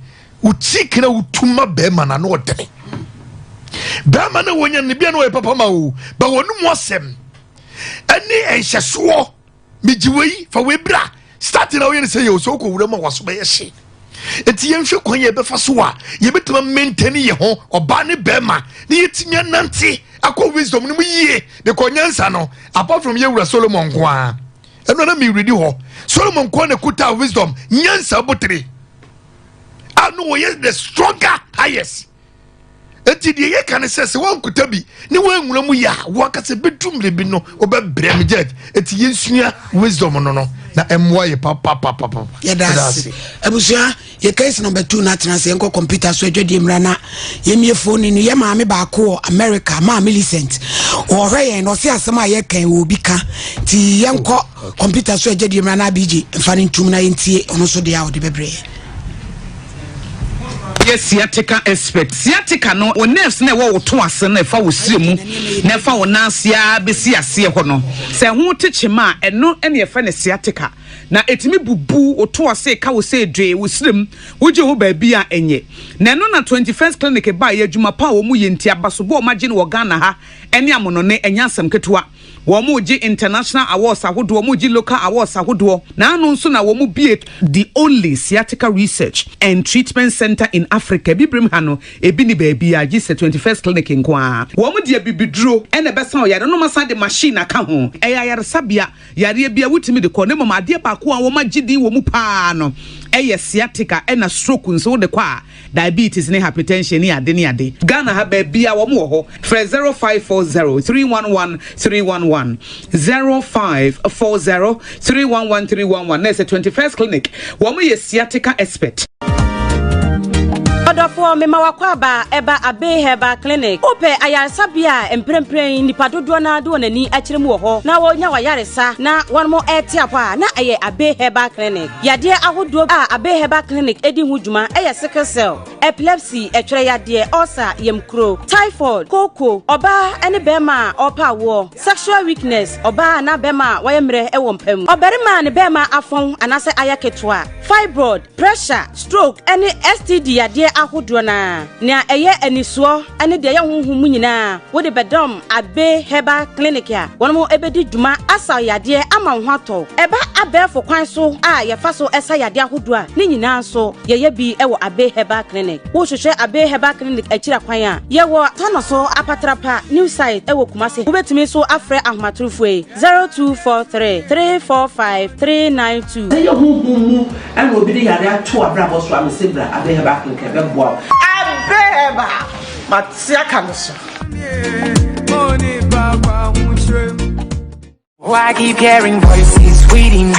utikira utuma bema na no odene bama na wonya ne bia no e papa ma o ba wonu mo asem ani enhyeso mijiwei fa webra start na wo yen say yo so ko wura ma waso ba ye hye enti yenhwe kwan ye befa so a ye betuma maintain ye ho oba ne bema ne yetimia nante akọ wisdom no mu yie de konyansa no apart from yewura Solomon kwa eno na mi ready ho Solomon kwa ne kuta wisdom nyansa botere anu wo ye the stronger highest enti de ye kan se won kuta bi ne wanwura mu ya wo akase bedum le bi no obebrem judge enti yensua wisdom no no na emwa ye papa ya das abusia ye case number 2 na trans ye computer so adwadi mrana ye mie phone ni ye maame ba ko America ma Millicent o hwe no se asema ye kan obi ka ti ye nko computer so adwadi mrana biji mfani ntum na yentie ono so de ya ode bebre. Yes, sciatica expert. Sciatica no, o nerves na wo to ase na fa wo siremu, na fa wo nansia besi ase ho no. Se ho techema eno ene ye fa ne sciatica. Na etimi bubu o to ase ka wo se dwe wo sirem, wo je ho ba bi a enye. Na no na 21st clinic ba ye adwuma pa wo mu ye ntia basobo o magye no wo Ghana ha, ene amono ne enya asem ketewa. Womuji international awards ahodo womuji local awards ahodo na anu nso na womu be the only sciatica research and treatment center in Africa bibrim hano ebi ni baby a gise 21st clinic nkoa womu de bibidro ene besa o yare no masa de machine aka ho eya yare sabia yare bia wutimi de ko ne mama de ba ko a woma gidi womu pa no eye sciatica ena stroke nso de kwa diabetes ne hypertension ni ade Ghana ha baby a womu ho 0540 311 311 0540 311 311. There's a 21st clinic. Woman is sciatica expert. Odofo mema wakwaba eba abe heba clinic ope ayansabia emprempren nipa dodo na do nani akiremu wo ho na wonya wayaresa na wonmo etiapa na aye abe heba clinic yade ahodo a abe heba clinic edi hudwuma eye sickle cell epilepsy etwere yade ulcer yemkro typhoid koko oba ene bema opa wo sexual weakness oba na bema wayemre ewo mpam oberima ne bema afon anase ayaketwa fibroid pressure stroke ene STD yade ahodo na eye eniso ene de ye honhom nyina wo de bedom abe heba clinic a wonmo ebedi dwuma asa yade ama hwato eba abefo kwan so a ye fa so esa yade ahodo a ne nyina so ye bi ewo abe heba clinic wo hwehwe abe heba clinic akira kwan a ye wo tano so apatrapa new site ewo Kumase wo betumi so afre ahmatrufo 0243 345 392 ye honhom ene obi de yade ato abrabo so amsebra abe heba clinic bebo abeba matia kanoso Why keep hearing voices weeding,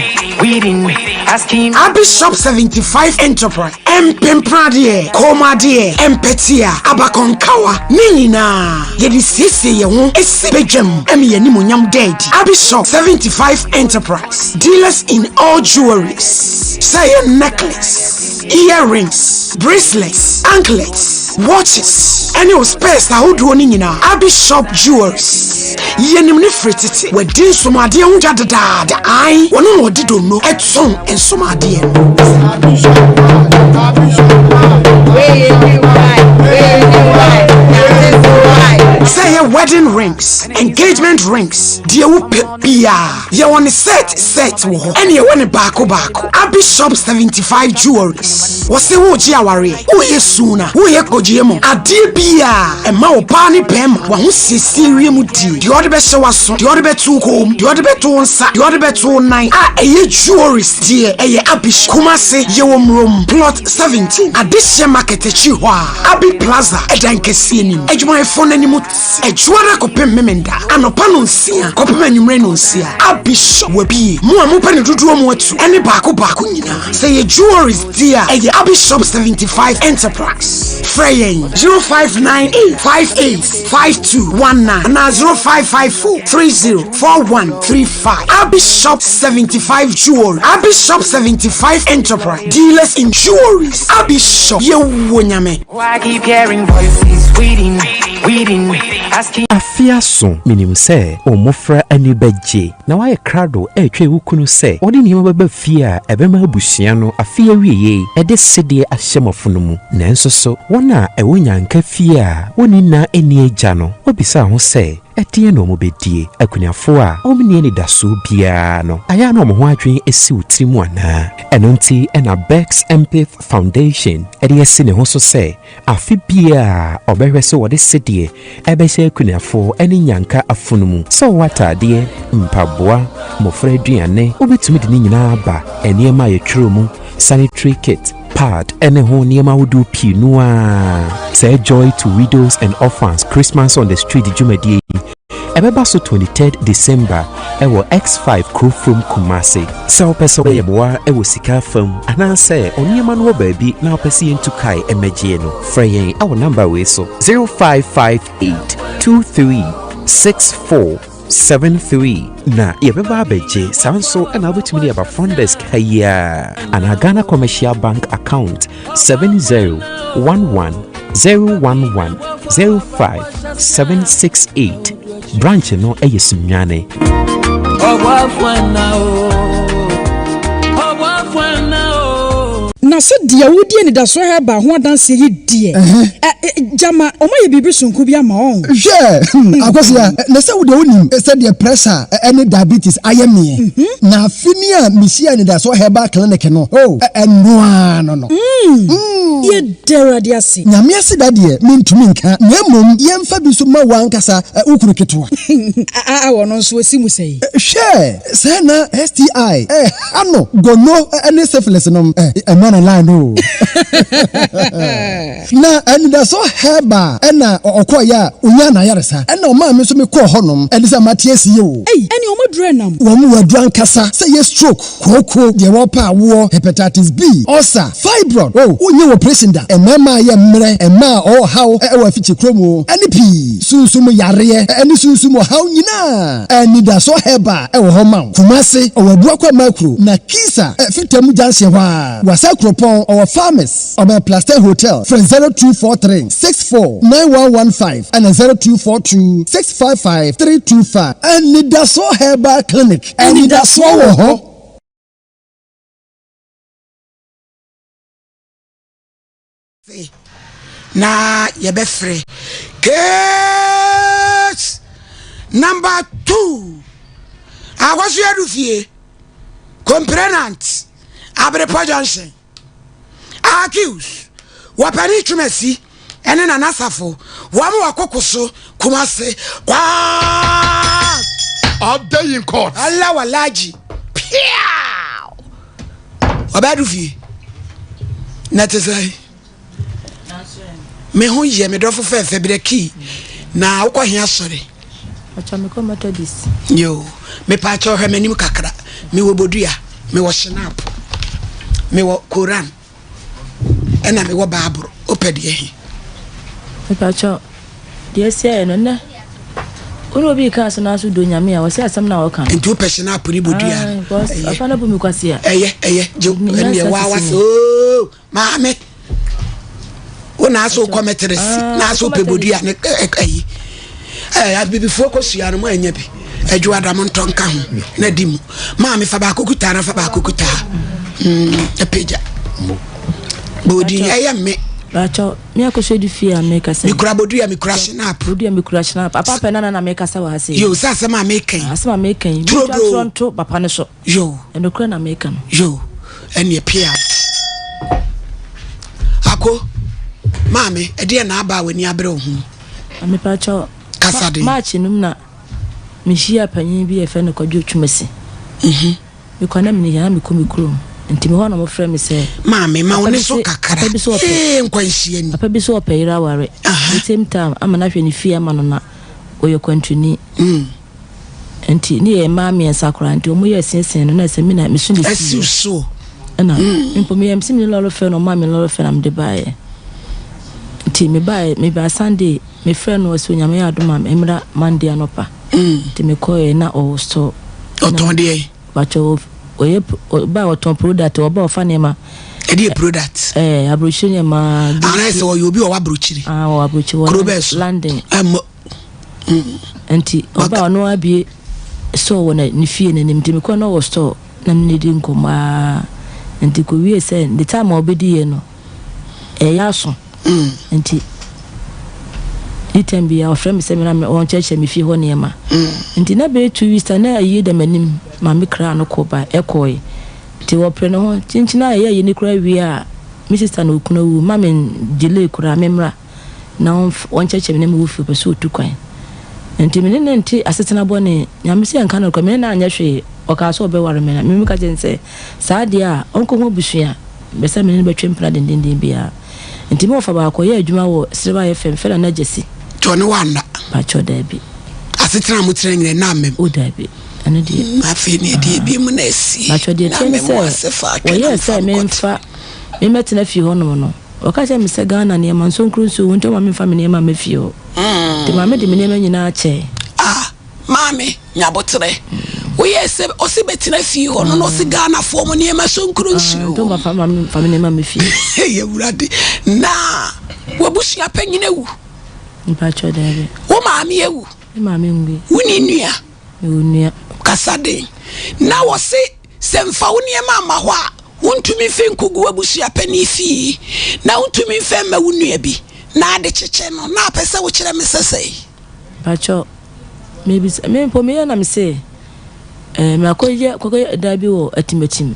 asking Bishop 75 Enterprise Empempradie Komadie Empetia Abakonkawa Nina Yedi Sisi Yehu Esibejam Emi Monyam Dead Bishop 75 Enterprise dealers in all jewelries say necklace, earrings, bracelets, anklets, watches, any spares ahodo nyina Bishop jewelries yenim ne fretete wedi somade hunja dada ai wono no dido no etson ensomade say wedding rings, engagement rings, dear pia. You want set wo. Any one bako. Bishop 75 jewelries. Wase wo jiaware. Wo ye suna. Wo ye kojiemo. Ade bia. E ma opa ni pem. Wa hu sisirie mu di. The other be shawaso. The other be two home. The other be two onsa. The other be two nine. Eye jewelries dear. Eye Bishop Kumase yewom room plot 17. Adisha market chihwa. Abi plaza. Edankesi ni. Ejuma efon ni mu. Ejwara kopem memenda. Anopa no nsia. Kopem anwumre no nsia. Bishop wabi. Mu amopa ne dodo mu atu. Ene bako nyina. Say your jewelries dear. Eye Bishop 75 Enterprise. Freyen 0598585219 na 0554304135. Bishop 75 Jewelry. Bishop 75 Enterprise dealers in jewelries. Bishop yewonyame. Why keep hearing voices weeding, asking afia so minim se o mofra ani bagye na waye krado etwe wukunu se odi ni mababa fia ebema abusua no afia wieye ede sede ahyemofo no mu nanso so wona ewonyanka fia woni na eni agya no obisa ho se ɛteɛ na ɔmo bɛdie akunyafo a ɔmo ne da so biara no aya na ɔmo ho adwen esi wotiri mu ana ɛno nti ɛna Bex Empathy Foundation ɛde esi ne ho so sɛ afi biara ɔbɛhwɛ sɛ wɔde sedie ɛbɛhyɛ akunyafo ɛne nyanka afunu mu sɛ wɔataadeɛ mpaboa mmɔfra aduane wobɛtumi de ne nyinaa ba ɛnneɛma a yɛtwerɛ mu sanitary kit pad ene ho niema wodu pii no a say joy to widows and orphans Christmas on the street Jumadi ebeba so 23rd December ewo X5 Crew from Kumasi so peso yeboa ewo sika fam ana say oniema no baabi na opesi entu kai emegie no freyen our number we so 0558236473 na yebeba abeje sanso na obetumi aba front desk haya ana Ghana Commercial Bank account 701101105768 branch no eyesimnyane na se dia wodi ni da so ha ba ho adanse yi die jama o ma ye bibi sunku bi ama on akosia na se wo de onim se de pressure any diabetes ayeme na finia misia ni da so herbal clinic no enoa no ye dera dia se nyame ase da de mentumi nka na mom ye mfa bi so ma wankasa ukuru ketwa wono so asimu sei se na STI ano gono any syphilis no line no na and da so heba na okoya onya na yaresa na o ma me so me ko honom elisa matiasi ye o eni o madura nam wo mu wadran kasa say ye stroke koko de wo pa wo hepatitis B ulcer fibroid onye operation da emema ye mre ema o haw e wa fichi kromo eni pi sunsum yare eni sunsum haw nyina eni da so heba e wo homa kumase o wadu akwa makro na kisa fitam janse hwa wasa Propon our farmers of a Plaster Hotel from 0243 649115 and 0242 655 325 and Nidaso Herbal Clinic and Nidaso na yebefre case number 2 I was here to fie complainant Abrepa Junction accused wapani chumesi ene na nasafo wamu wakokoso kumase kwa up there in court Allah walaji piao obadu fi natesai me ho ye me dofo fefe breki na ukwa hia sore acha me come to this yo me pa cho hwe manim kakra me wo bodua me wo shinap me wo Quran ena me wo Bible opede he me pa cho die se no na oro bi ka so na so do nyame a wo se asem na wo kan ntu pe shinap ni bodua afa na bu mi kwase a eye jo ene wa so maame ona so kometres na so pe bodua ne bibi fo ko sua no mo anya bi adwo adam ntonka ho na dimu maame fa ba kokuta na fa ba kokuta epeja bodi me bacho me akoso di fia me kasa mikura bodua mikura shinap papa pe na me kasa wa hase yo sasa ma me kan asema me kan tronto papa ne so yo enokura na me kan yo ene pia ako maame ede na aba wani abre ho ame pacho kasade match num na me hia panyin bi efe ne kwadwo twumasi me kwana me ya me komi krom nti me ho na mo frɛ me sɛ maame ma woni so kakara nkwanhie ni papa bi so opeyira ware the same time ama na hwɛ ni fie ama no na oyo kwantuni nti ni e maame ensakora nti omo ye sensen no na sɛ me na me so ni so na mpo me yam sim ni lolo fɛ no maame lolo fɛ na me de bae nti me bae me ba Sunday me frɛ no so nyame adoma emra Monday anopa nti me koe na o so otonde bacho oye ba oton product oba ofanema edi product abrochire ma ana se o yobi o wa brochire o abrochire London enti oba no abie so wona ni fie ne nim timi ko no wo store na me di nkoma enti ko wie se the time obedi ye no ya so enti item bi a friend me say me na won church me fi ho ne ma nti na be 2 weeks na ayi da manim ma me kra no ko ba ekoi ti wo pre no ho chinchina ayi ni kra wi a me sister no kuna wu ma men delay kra memra na won church me na me wu fi pe so tu kwan nti me ne nti asetena bone nyame se anka no ko me na anya hwe o ka so be ware me na me ka jense sa dia onko ho busua be se me ne betwe mpra dendenden bia nti mo fa ba ko ye adwuma wo Silver FM fela na jesi to ne wanda ba cho dabi asetena mo tire ngene na mem o dabi ane di afi ne di bi mu na si ba cho de tense o ye se me mfa me metena fi ho no o ka che me se Ghana ne ma nso nkrusu wonto ma me fa me ne ma me fi ho ti ma me de me ne ma nyina che mami nyabotre wo ye se o se betina fi ho no se Ghana fo mo ne ma so nkrusu to ma fa me ne ma me fi ye wurade na wo busia panyina wu ba cho dabi wo maami ewu maami ngwe wuni nua nua kasade na wo se semfa wo ne ma ma ho a wontumi fe nkogu abusia pani fi na wontumi fe ma wo nua bi na ade cheche no na pese wo kire me sesei ba cho maybe me po me na me say makoye kokoye dabi wo atimatim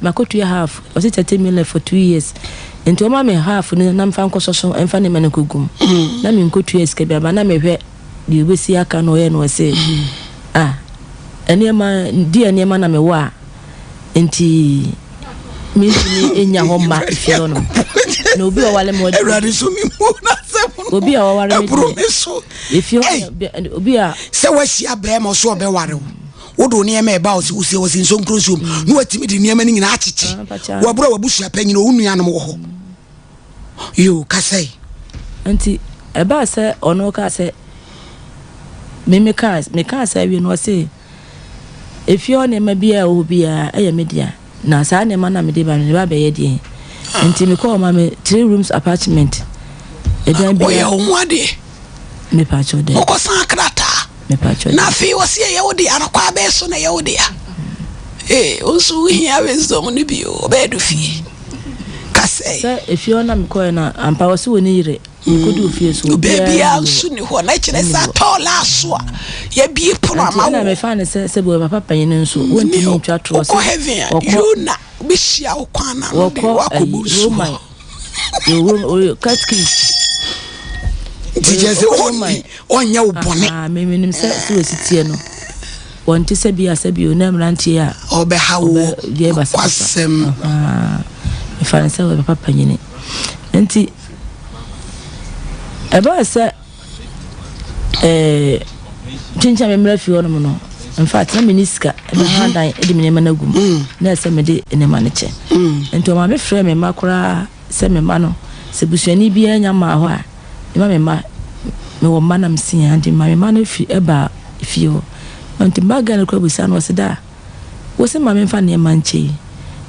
makotua half o se 30 million for 2 years enti o ma me half ni na mfa nkososo emfa ne mane kogum na me nkotua eska bia ba na me hwe de obesi aka no ye no se ene ma di ene ma na me wa enti mi enya ho ma fio no na obi o wale mo erade so mi mu na se obi a ware me promise ifio obi a se wahia be mo so be ware wodo ne ema eba o se wo sin so nkronso no watimi de ne ema ni nyina achichi wabura wabusua panyina onua no mo ho yo kasai anti eba se ono ka se me ka se wi no se ifio ne ma bia obi a eya media na sa ne ma na me de ba me ba be ye die nti me call ma me 3 rooms apartment edan bia oya onwade me pa cho de oko san krata me pa cho na fi wo se ye wodi anakwa be so na ye wodi ya onso hia wisdom ni bi o be do fi kasai sa ifio na me call na ampa wo se woni yire ko do fi so baby a so ni ho na kire sa tola so ya bi pono ama na me fa ne se bo papa panyin nso wonti no twa tro se yona bi hia o kwana no de wa ko bu so yo katki dijeze onya ubone me nim se so sitie no wonti se bia na mrantie a obe hawo ye ba kwasem me fa ne se papa panyin nti eba se chincha me mrafi wono mo no in fact na miniska eba handan edi me nema na gum na se me de nema ne che ento ma me frɛ me makora se me ma no se busuani bi anya ma ho a me ma me wo manam sia andi ma me ma no fi eba fio enti maga na kwa busa no se da wo se ma me fa ne ma nche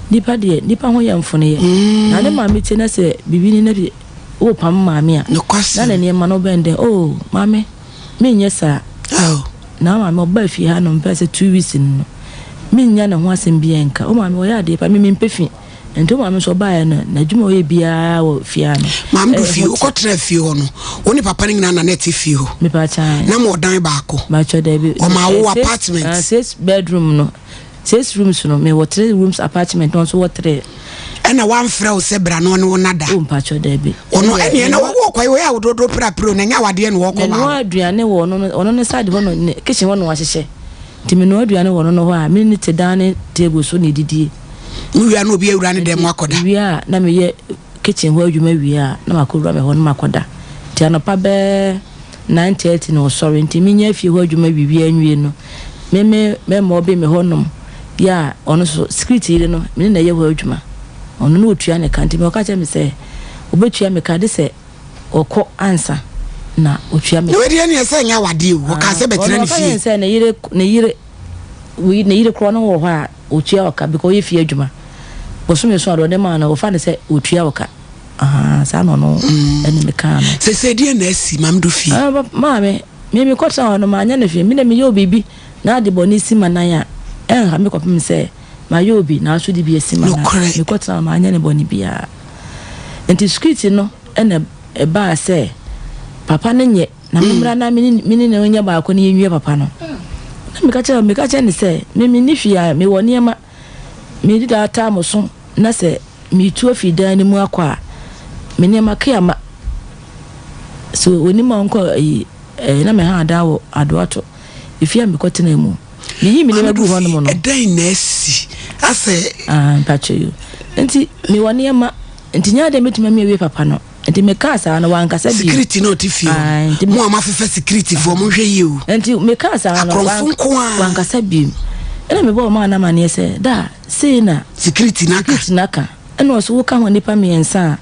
nipa ho ya mfone ye na ne ma me che na se bibini na bi o pam maami a na ne ma no bende maami me nyesa na maami oba fi ha no mpese 2 weeks no me nya na ho asem bia nka o maami o ya de pa me mpefi ento maami so ba ya na dwuma o ye bia wo fi ha no maami do fi o ko tre fi ho no oni papa ni na net fi ho me pa cha na mo dan ba ko ma cho de bi o ma wo apartment 6 bedroom no 6 rooms no me wo 3 rooms apartment no so wo 3 ena wan frɛ wo se bra no no nada o mpacho dabi ono ene na wo kwai wo ya wo dodo pra na nya wade no wo ko ba no aduane wo ono ne side ho no kitchen ho no wahyehyɛ timi no aduane wo no ho a me ni te dan table so ne didie wia no obi awura ne dem akoda wia na me ye kitchen ho adwuma wia na makowura me ho no makoda ti anopa be 9:30 no sorry timi nya fie ho adwuma wia anwie no me mo be me ho no ya ono so security ile no me na ye ho adwuma ono no otua ne kanti me okache me se obetua me kade se okọ ansa na otua me no we ne se nya wade o ka se betre ne fie se ne yire kro no wo ho a otua oka because ye fie adwuma boso me so ado de ma na wo fa ne se otua oka sa no ene me kan se die na asi mam do fie maame me kwata no ma anya ne fie me na me ye obibi na de bonisi manaya ha me kopim se ma yobi na so di bi esima na me kwata ma anya ne boni bia enti script no ene ba se papa no nye na memra na mini na onye ba ko ne ywie papa no na meka cha ne se me ni hwia me woni ema me di da ta mo so na se me tu afidan ni mu akwa me ne ma kiama so oni ma onko na me ha da wo adoato ifia me ko tena mu me yi me ne magu ho no mo no edan na asi ase pacho you enti me woni ema enti nya de metuma me wie papa no enti me ka sa na wankasa bi security no tifio mo amafefa security fo mo hwe yi o enti me ka sa na wankasa bi ena me bo ma na ma ne se da sei na security naka ena o so wo ka ho nipa me ensa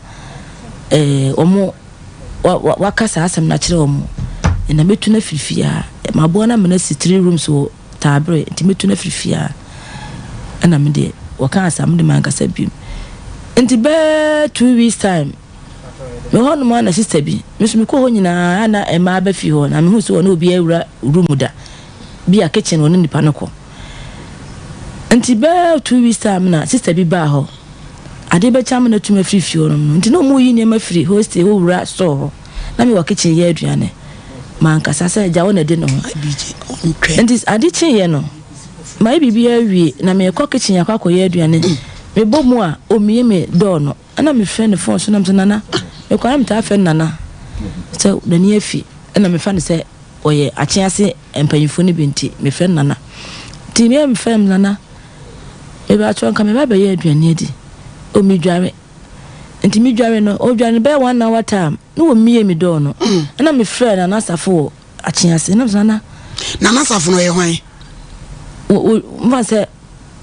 omo wakasa asem na kire omo ena metu na firifia ma bo na me na 3 rooms wo tabre enti metu na firifia ena me de waka asam de mankasa bi enti be 2 weeks time me ho no ma na sister bi me so me ko ho nyina na e ma ba fi ho na me hu so no obi awura room da bi a kitchen woni nipa no ko enti be 2 weeks time na sister bi ba ho ade be cham na tuma free fi ho no enti no mu yi ne ma free hostel wo wura store na me wa kitchen ye aduane man kasa sa ja wona de no enti ade chen ye no mai bibi awie na me ko kitchen yakwa ye aduane me bomu a omiye me do no ana me friend phone so na mtana me kwa mta friend nana so da ni afi ana me fan say oye achiase empanyifo ni binti me friend nana ti me friend nana e ba chon ka me ba ye aduane adi o mi dware enti mi dware no o dware be 1 hour time no o miye me do no ana me friend nana safo achiase na mtana nana safo no ye hwan o mfa say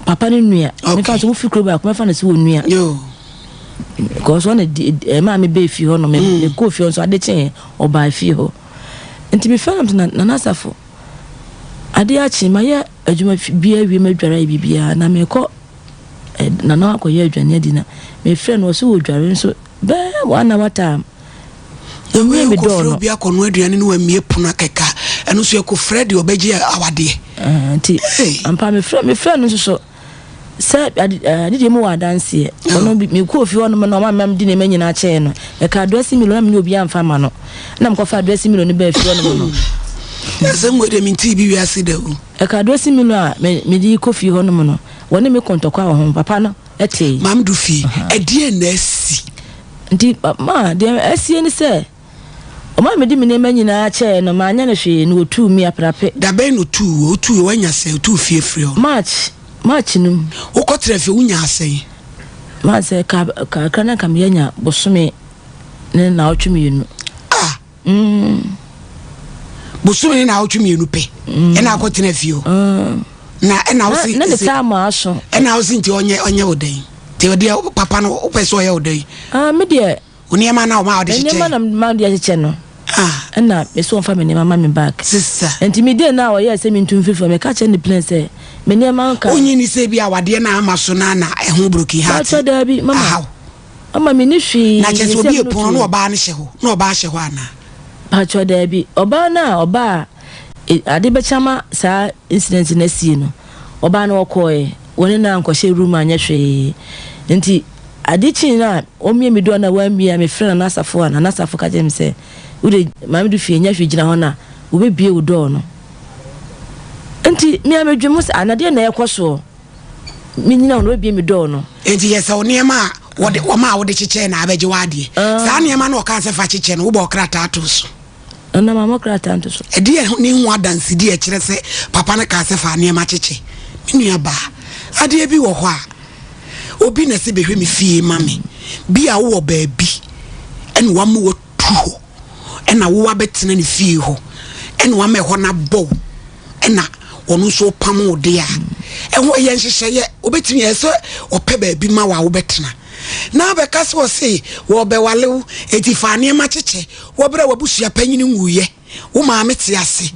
papa ni nua me fa so fi kroba ko me fa na se wonua yo because one ma me be fi ho no me ko fi ho so ade chen o ba fi ho enti me fa na nasafo ade a chi ma ye adwuma bia wi ma dwara bibia na me ko na na ko ye adwane adi na me friend no so wo dware nso be 1 hour time me me do no bia ko no aduane no amie puna keka eno so ko Fred obeji awade enti ampa me friend no so se did mu wadanse ono me ko fi ono no ma di na manyina che no e ka address mi lo na me obi amfa ma no na me ko fa address mi lo ne ba fi ono no ese mo de minti bi wi ase da o e ka address mi lo a me di ko fi ono no woni me kontokwa ho papa no ete mam du fi e die na asi ndi ma de asi ni se o ma me di me na manyina che no ma anya na hwe no otu mi aprape da be no tu otu wanya se otu fie free o March num ukotre fe unya asen ma se ka kana kam yenya bosome ne na otwumi nu bosome ne na otwumi nu pe e na akotre fe o na e na osi na se ma aso e na osi nti onye odan te odi papa no opeso ye odan me de oni ema na o ma odi chiche ema na ma odi chiche no na me so mfa me ne mama me back sister enti me de na o ye se me ntum fifo me ka che ne plan se me ne ma nka onyi ni se bi awade na amaso na ehun broken heart ba da bi mama me ni hwi na che so bi epon no oba ne hye ho na oba hye ho ana ba cho da bi oba na oba ade be chama sa incident na sie no oba na okoe woni na nkɔhye room anya hwe enti ade chi na omie me do na wa mia me friend na asafo na asafo ka jem se ude mame du fie nya hwe gina ho na wo be bie wo do no enti mi amedwemu sa anade na ekoso mi nyina no bie mi do no enti yesa onema wode oma wode chiche na abeje wade sa niema na oka se fa chiche no wo bo krata atoso na mama krata atoso edi ni hu adanse di e kire se papa na ka se fa niema chiche minua ba ade bi wo ho a obi na se behwe mi fie mame bi a wo ba bi ene wa mo tu ena wo abetena ni fie ho ene wa me ho na bo ena onu so pam de a eho ye nhehye ye obetimi yeso ope ba bi ma wa wo betena na be ka so se wo be wale eti fa ne ma cheche wo bra wabusua panyini nwuye wo ma mete ase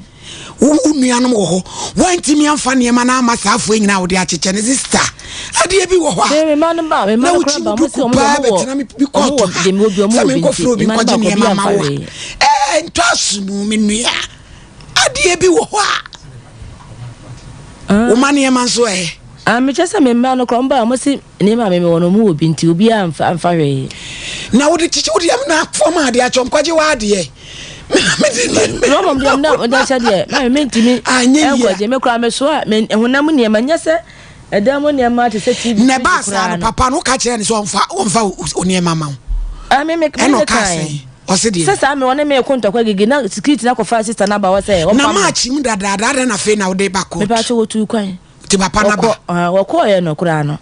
wo nuanom wo ho wantimi amfa ne ma na amasafo nyina wo de acheche ne sister ade bi wo ho a me ma no ba me ma kra ba mo se omo betena mi bi ko to de me obi omo bi bi ko je ne ma ma wo ntwasu mu me nua ade bi wo ho a o mani e manso me chese me ma no kromba mo si ne ma me wono mu obi nti obi amfa hwe na wo de chichi wo de am na forma ade achom kwaje wa ade Mom, I'm not that's it. I meant to me. I knew what you make me so. When I'm near my yes, a demon near my to say, never, Papa, no catch any so on near mamma. I may make no kind. Says I'm on a mere contact where you know, secret like a fast sister number was say, no much him that and a fain now day back. Papacho to quay. To Papa, or quiet no crano.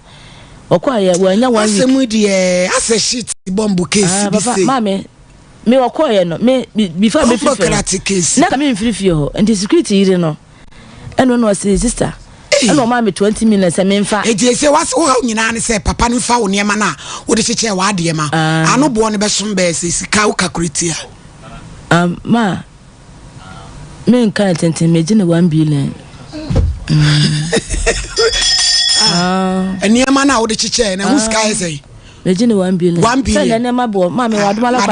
Or quiet when you want some with the as a shit bomb case. Mammy. Me or quiet no me before me case. Not me free fuel and the security you know. And one was his sister. Hello, mammy, 20 minutes. I mean, it is what's all you know. Say, Papa, no found near mana. What is it? What dear ma? I know born a best from basis, cow cacritia. Ma, me can't imagine 1 billion. And near mana, what did she say? And who's sky say? Regina 1 billion. 1 billion. And my boy, mammy, what do I like?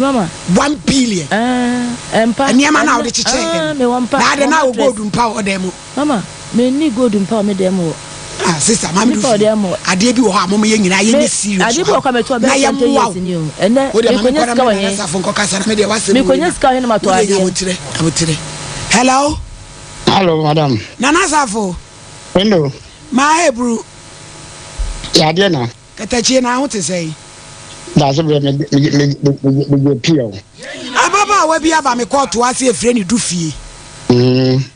Mamma, 1 billion. And near mana, what did she say? Me one part. I don't know go to power demo. Mamma, me need go to power me demo. Ah, sister, mammy, for demo. I did you harm me in I see. I did come to a better years in you. And then what am I going to say from Cocasa? Maybe I was me when you scar him at I would today. Hello? Hello, madam. Nana Safo. Hello. My Hebrew. Yeah, dear. Catachina, what to say? That's a me peel. Ababa, where be about me call to us a friend you do fee.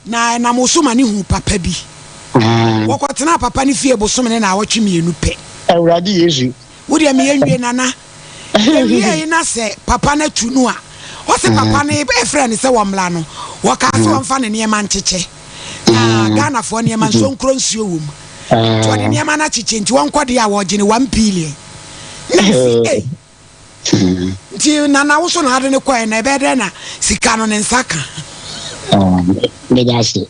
Na na musuma ni hu papa bi. Wokoti na papa ni fie bosom ne na awotwe me enu pe. Awurade Yesu. Wo de me yenwie nana. Ewie na se papa na tunu a. O se papa na e friend se womla no. Wo ka se womfa ne ne ma ncheche. Na Ghana fo ne ma nso nkro nsuo wom. To de ne ma na cheche nti won kode a wo gene 1 billion. Ti nana wo so na ade ne kwai na ebe de na sika no ne nsaka. Me dasi.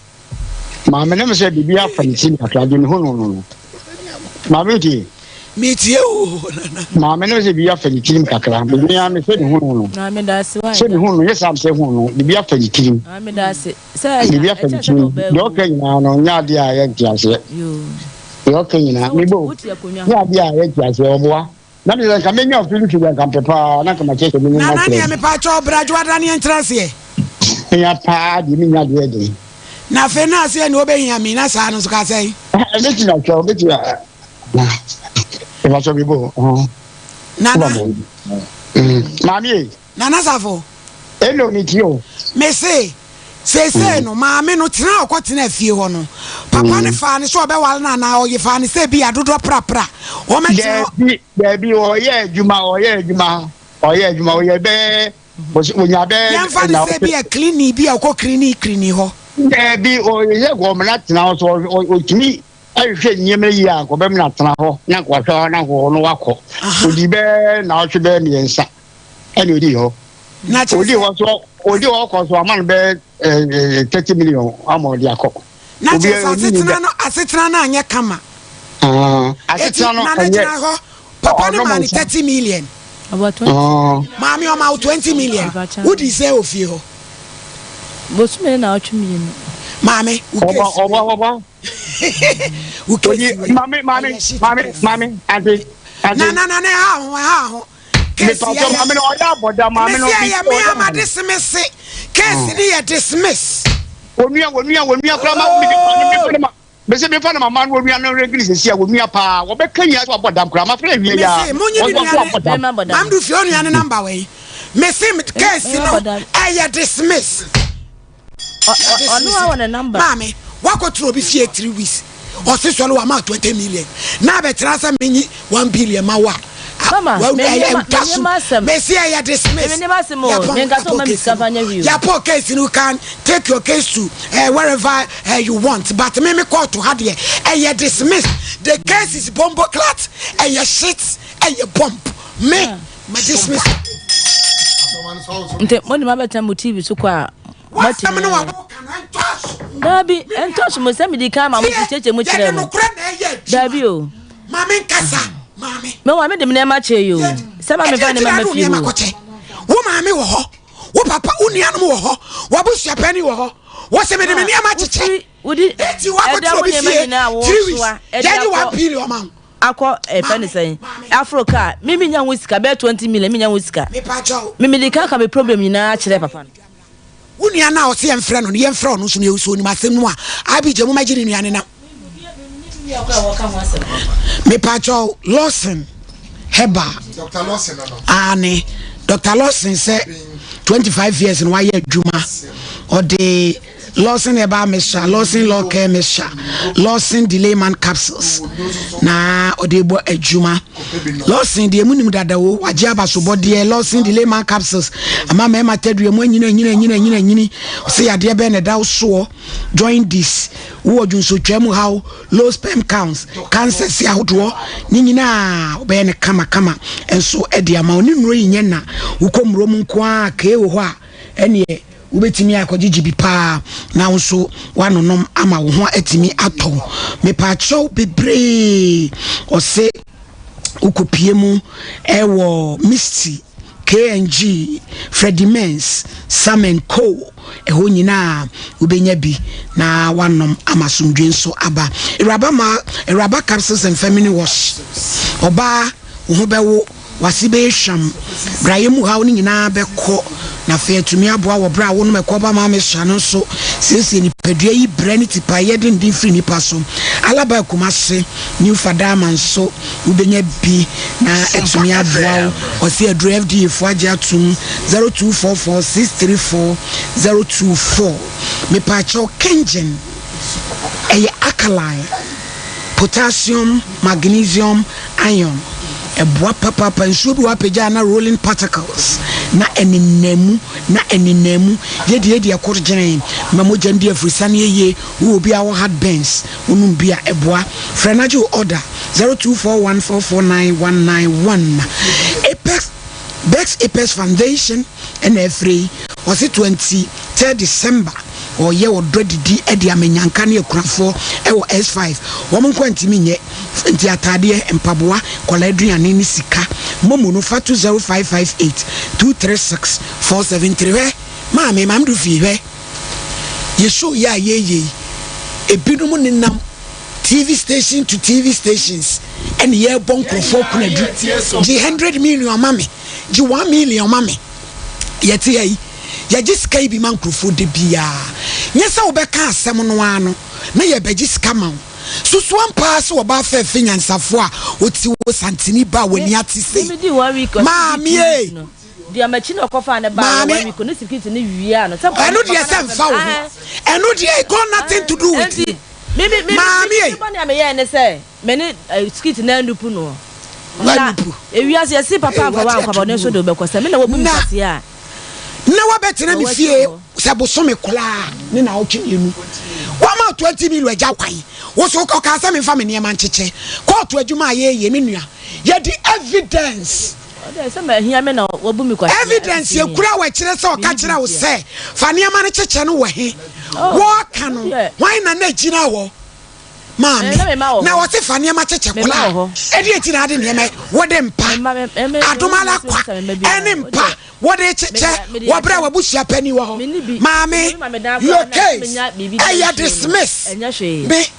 Ma me nem se bibia fanti kakra de me ho no. Ma me ti. Me ti o. Ma me nem se bibia fanti kakra. Me ya me se de ho no. Na me dasi wa. Se de ho no, yes am se ho no. Bibia fanti. Na me dasi. Se bibia fanti. Do kan na no nya de a ye tiase. Yo. Yo kan na me bo. Nya de a ye tiase oboa. Na me kan me nya ofili tu kan pepa na kan ma che me na na me pa cho brajo adani entrance. Ya pa di mi nya de. Na fe na se ni obehia mi na sa no so ka sei. Leti na cho, leti ya. E va so bi bo. Nana. Mami. Nana Safo. Elo ni ti o. Me say no maame no tena okotena fie ho no. Papa ne fa ne so obewal na o ye fa ne se bi adodo prapra. O me ti bi o ye adwuma o ye be onya be yan fa ne se bi a clinic bi a ko clinic ho. Bi o ye go me na tena so o timi ahwe nyeme yi a ko be me na tena ho na ko hwa na ho no wakọ. Odi be na o twe be me nsa. Ani odi ho. Na odi wo so odi wo ko so aman be 30 million amodi akọ. Na asetena na anya kama. Asetena no anya papa ne man 30 million. About 20. Mami o ma 20 million. Who di say ofie ho? Bosume na 8 million. Mami, oba. Mami, auntie. Na ha. Case me dismiss. Case ni dismiss. Wonua krama me se me fa na mama wonua no regular se wonua pa wo be kanya so abodam krama fra wie ya mam do fi onua ne number we me se me case no I dismiss onu wa na number mami wakotro bi fie 3 weeks o se so wa ma 20 million na be transfer me 1 billion ma wa Mama, Messi, I dismiss. Your poor case, you can take your case to wherever you want, but me call to have you, and you dismiss. The case is bomb clat, and your shit, and your bump. Me dismiss. Money, my better motive so quiet. What am I? Dabi, and touch me, send me the camera, I'm going to much. Dabi, Mammy Casa. Mami. No, I made them never cheer you. Some of them never met you. Mammy, wo papa, Unian, what was your penny? What's a minute near my child? Would it? You want to be now? 3 weeks. Then you want billion amount. akọ friend saying Africa mimi nya whisika be 20 million mimi nya whisika mimi de ka be problem nyina kire papa Unia na o se enfrɛ no ye mfrɛ no so ne uso ni masem no a abije mo magine nuane na me pacho Lawson Heba Dr. Lawson no ane Dr. Lawson say 25 years in why adwuma or the Lawson Heba mesha Lawson law care mesha Lawson delayman capsules na odebo adwuma Lawson de munim dadawo waje abaso bode Lawson delayman capsules ama mema tadue mo nyina say ade be na da so join this wo odwunso twam how low sperm counts cancer si ahodo ni nyina obe ne kama enso ede ama oni nuro yin na ukomro mu nko a ke wo ho a ene ubetimi akogigi bi pa na nso wanonom ama wo ho atimi ato me pa chow bebre ose ukopie mu ewo Misty KNG Freddie Mens Sompa Nkomo eho nyina ubenya bi na wanom amasumdwe nso aba eraba capsules and feminine wash oba wo bewo wasibe sham brayemu ha oni nyina beko na fe tumi aboa wo bra wo no mekoba ma me sha no so sese ni padua yi brani tipa yede ndi free ni paso alaba kumase new fadama nso ubenya bi na etumi aboa o se adru FD fo agya tum 0244634024 me pacho Kengen eye alkaline potassium magnesium iron ebwa papa nsuo bi wapeja na rolling particles na eninemu yedi akorgene mamoja ndi afrisane ye wo bi a wo had bens onum bi a ebwa frenajo order 0241449191 Apex Foundation and every was it 23 December or ye or dreaded edi amenyanka ne akurafo ewo S5 wo mon kwantimi nye nti atade empaboa koladruane ni sika momo no fa 20558 236473 maame mamdu fi hwe yeso ya ye ebinum ninam TV station to TV stations and ye bonkrofo kunadu ji 100 million mame ji 1 million mame yeti yi ya jiska bi mankrofo de bia nyesa obeka asem no ano na ye beji ska ma susu ampa se oba fa finyansafo a oti wo santini ba wani ati sei maami e dia machi no kofa ne ba wani ko ne sikiti ne wiya no enu dia se mfa wo enu dia got nothing to do with it maami e bani ameye ne se meni sikiti na ndupu no ewia se si papa amfa wa kwa ne so do be kosa me na wo bu mfase a na wabetena mi fie se bosome kola ne na otwenu wa ma 20 million agya kwai wo so ka se me fa me ne ma ncheche court adwuma ye me nua ye di evidence se ma hia me na wo bu mi kwa evidence ye kura wa kire se o ka kire wo se fa ne ma ne cheche no wo he wo ka no why na gina wo Mami, na wate fa ne ma cheche kola edi eti na ade ne me wo de mpa adomala kwa eni mpa what they cheche wabra wabushia penny wo mami your case I dismiss me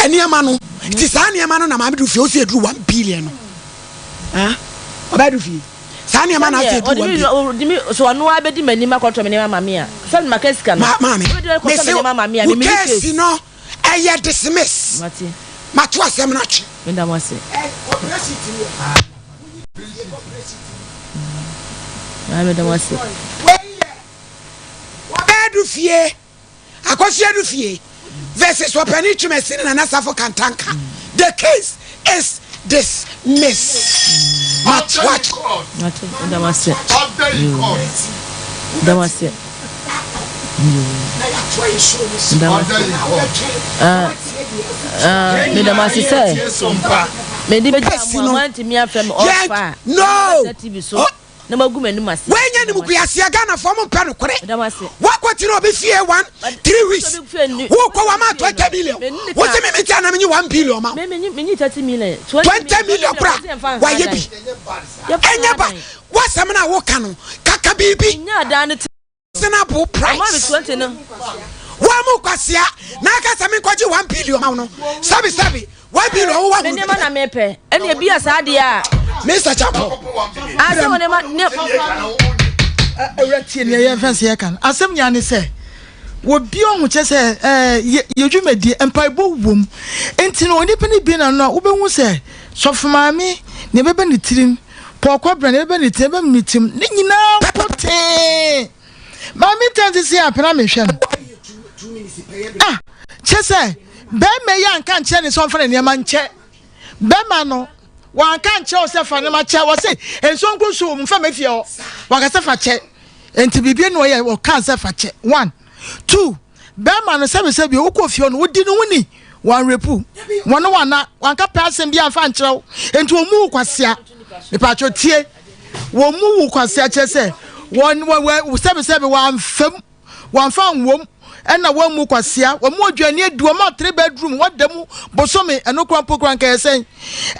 eniama no ti sa eniama no na mami do fie o se edru 1 billion no obadu fie sa eniama na se edru 1 billion so anu abedi mani makoto me mami a sa makesika no mami me se mami a me case no I dismiss mati matu asem na chi me da mo se I'm the one. Wabadu fie, akosi adu fie. Versus wapeni chumesini na nasafo kantanka. The case is dismissed. Watch. The na maguma ni masi wenya ni mukuyasia Ghana for mo pɛ no kore wakwati no be fie 1 3 weeks wo ko wa ma 20 million wo se me tia na me 1 billion ma me 30 million 20 million kra wa ye bi enya ba wa sam na wo ka no kaka bibi nya da ne reasonable price ma be 20 no wa mu kwasia na aka sam kwaji 1 billion ma no sabi Why be no one? Me nema na mepe. Ene e bia sa de a. Mr. Chapo. Ase wona ma ne Ewratie ne ye fancy ya kan. Asem nya ne se. Wo bi ohun che se yedwumadi empaibo wom. Enti no onipa ne bi na no wo behu se sofmaami ne bebe ne tirim. Pokwa bra ne bebe ne tirim be mitim. Ne nyina pote. Mami tanti se apena me hwe no. Ah, che se be me ya nka nche ne so mfa ne ma nche. Be ma no wan kan che o se fa ne ma che wo se enso nko so mfa me fie o wa ka se fa che enti bibie no ye o kan se fa che 1 2 be ma no se bi o ko fie no wodi no woni wan repu won no wana wan ka pa asem bi amfa ncherew enti o mu kwasea e pa cho tie wo mu kwasea che se won se bi wan fam wan fa nwom ena wa mu kwasea wa mu odwane aduo ma 3 bedroom wadam bosome eno kran program ka yesen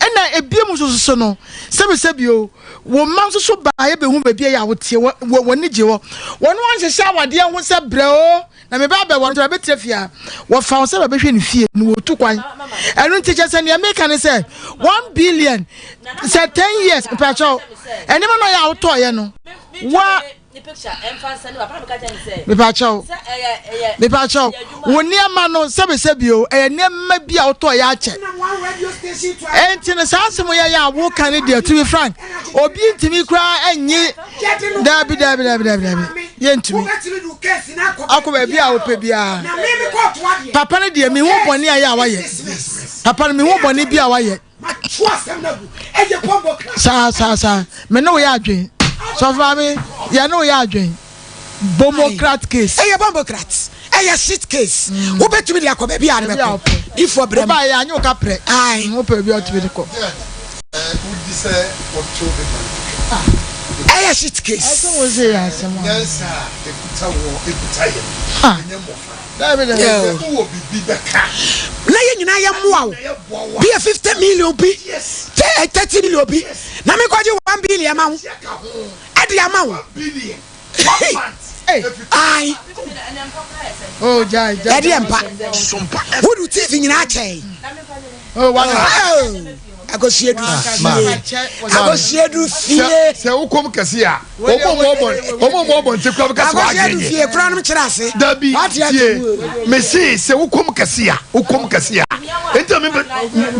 ena ebiem soso no sebi o wo man soso ba ye be hu ba bia ya wotie woni je wo won hyehyɛ awade ho se bre o na me ba won to be trafia wo fa se ba be hwe ne fie no wo tu kwan eno ntiche se ne make ne se 1 billion se 10 years pacho ene mo no ya woto ye no wa me pa chow woni ama no sebi o nema bia oto ya ache enti ne sanse mo ya wo kan de to be frank obi ntimi kura enyi dabi ye ntimi akoba bia ope bia papa ne de me wo boni aya waye papa ne me wo boni bia waye sa me no ya adwen so family ya no ya adwen bomocrat case bombocrat shit case wo betumi de akoba bia ne be if for brem ba ya anyo ka pre ai wo pe bia otumi de ko would say what to be shit case I don't say yes sir ekuta na ye nyina ya moa wo be 50 million bi 30 million bi na me kwaje 1 billion ma wo ade ama wo 1 billion ai oh jai ade empa wo do TV nyina achai oh wa agosiedu fie se ukom kase a omo nte kwa kase wa agosiedu fie kura no kira ase dabi tie mesi se ukom kase a enta me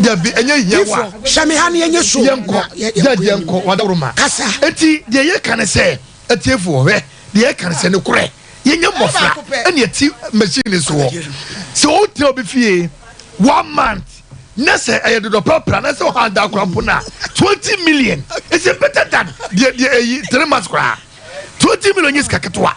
dabi enya hiawa shame ha ne enye so yenko wadaruma kasa enti de ye kan se atiefo hwe de ye kan se ne kure yenya mofra ene ati machine so o te obi fie 1 month nese ayedo papa nese o handa krampo na 20 million is better than the 3 months kra 20 million is kaketwa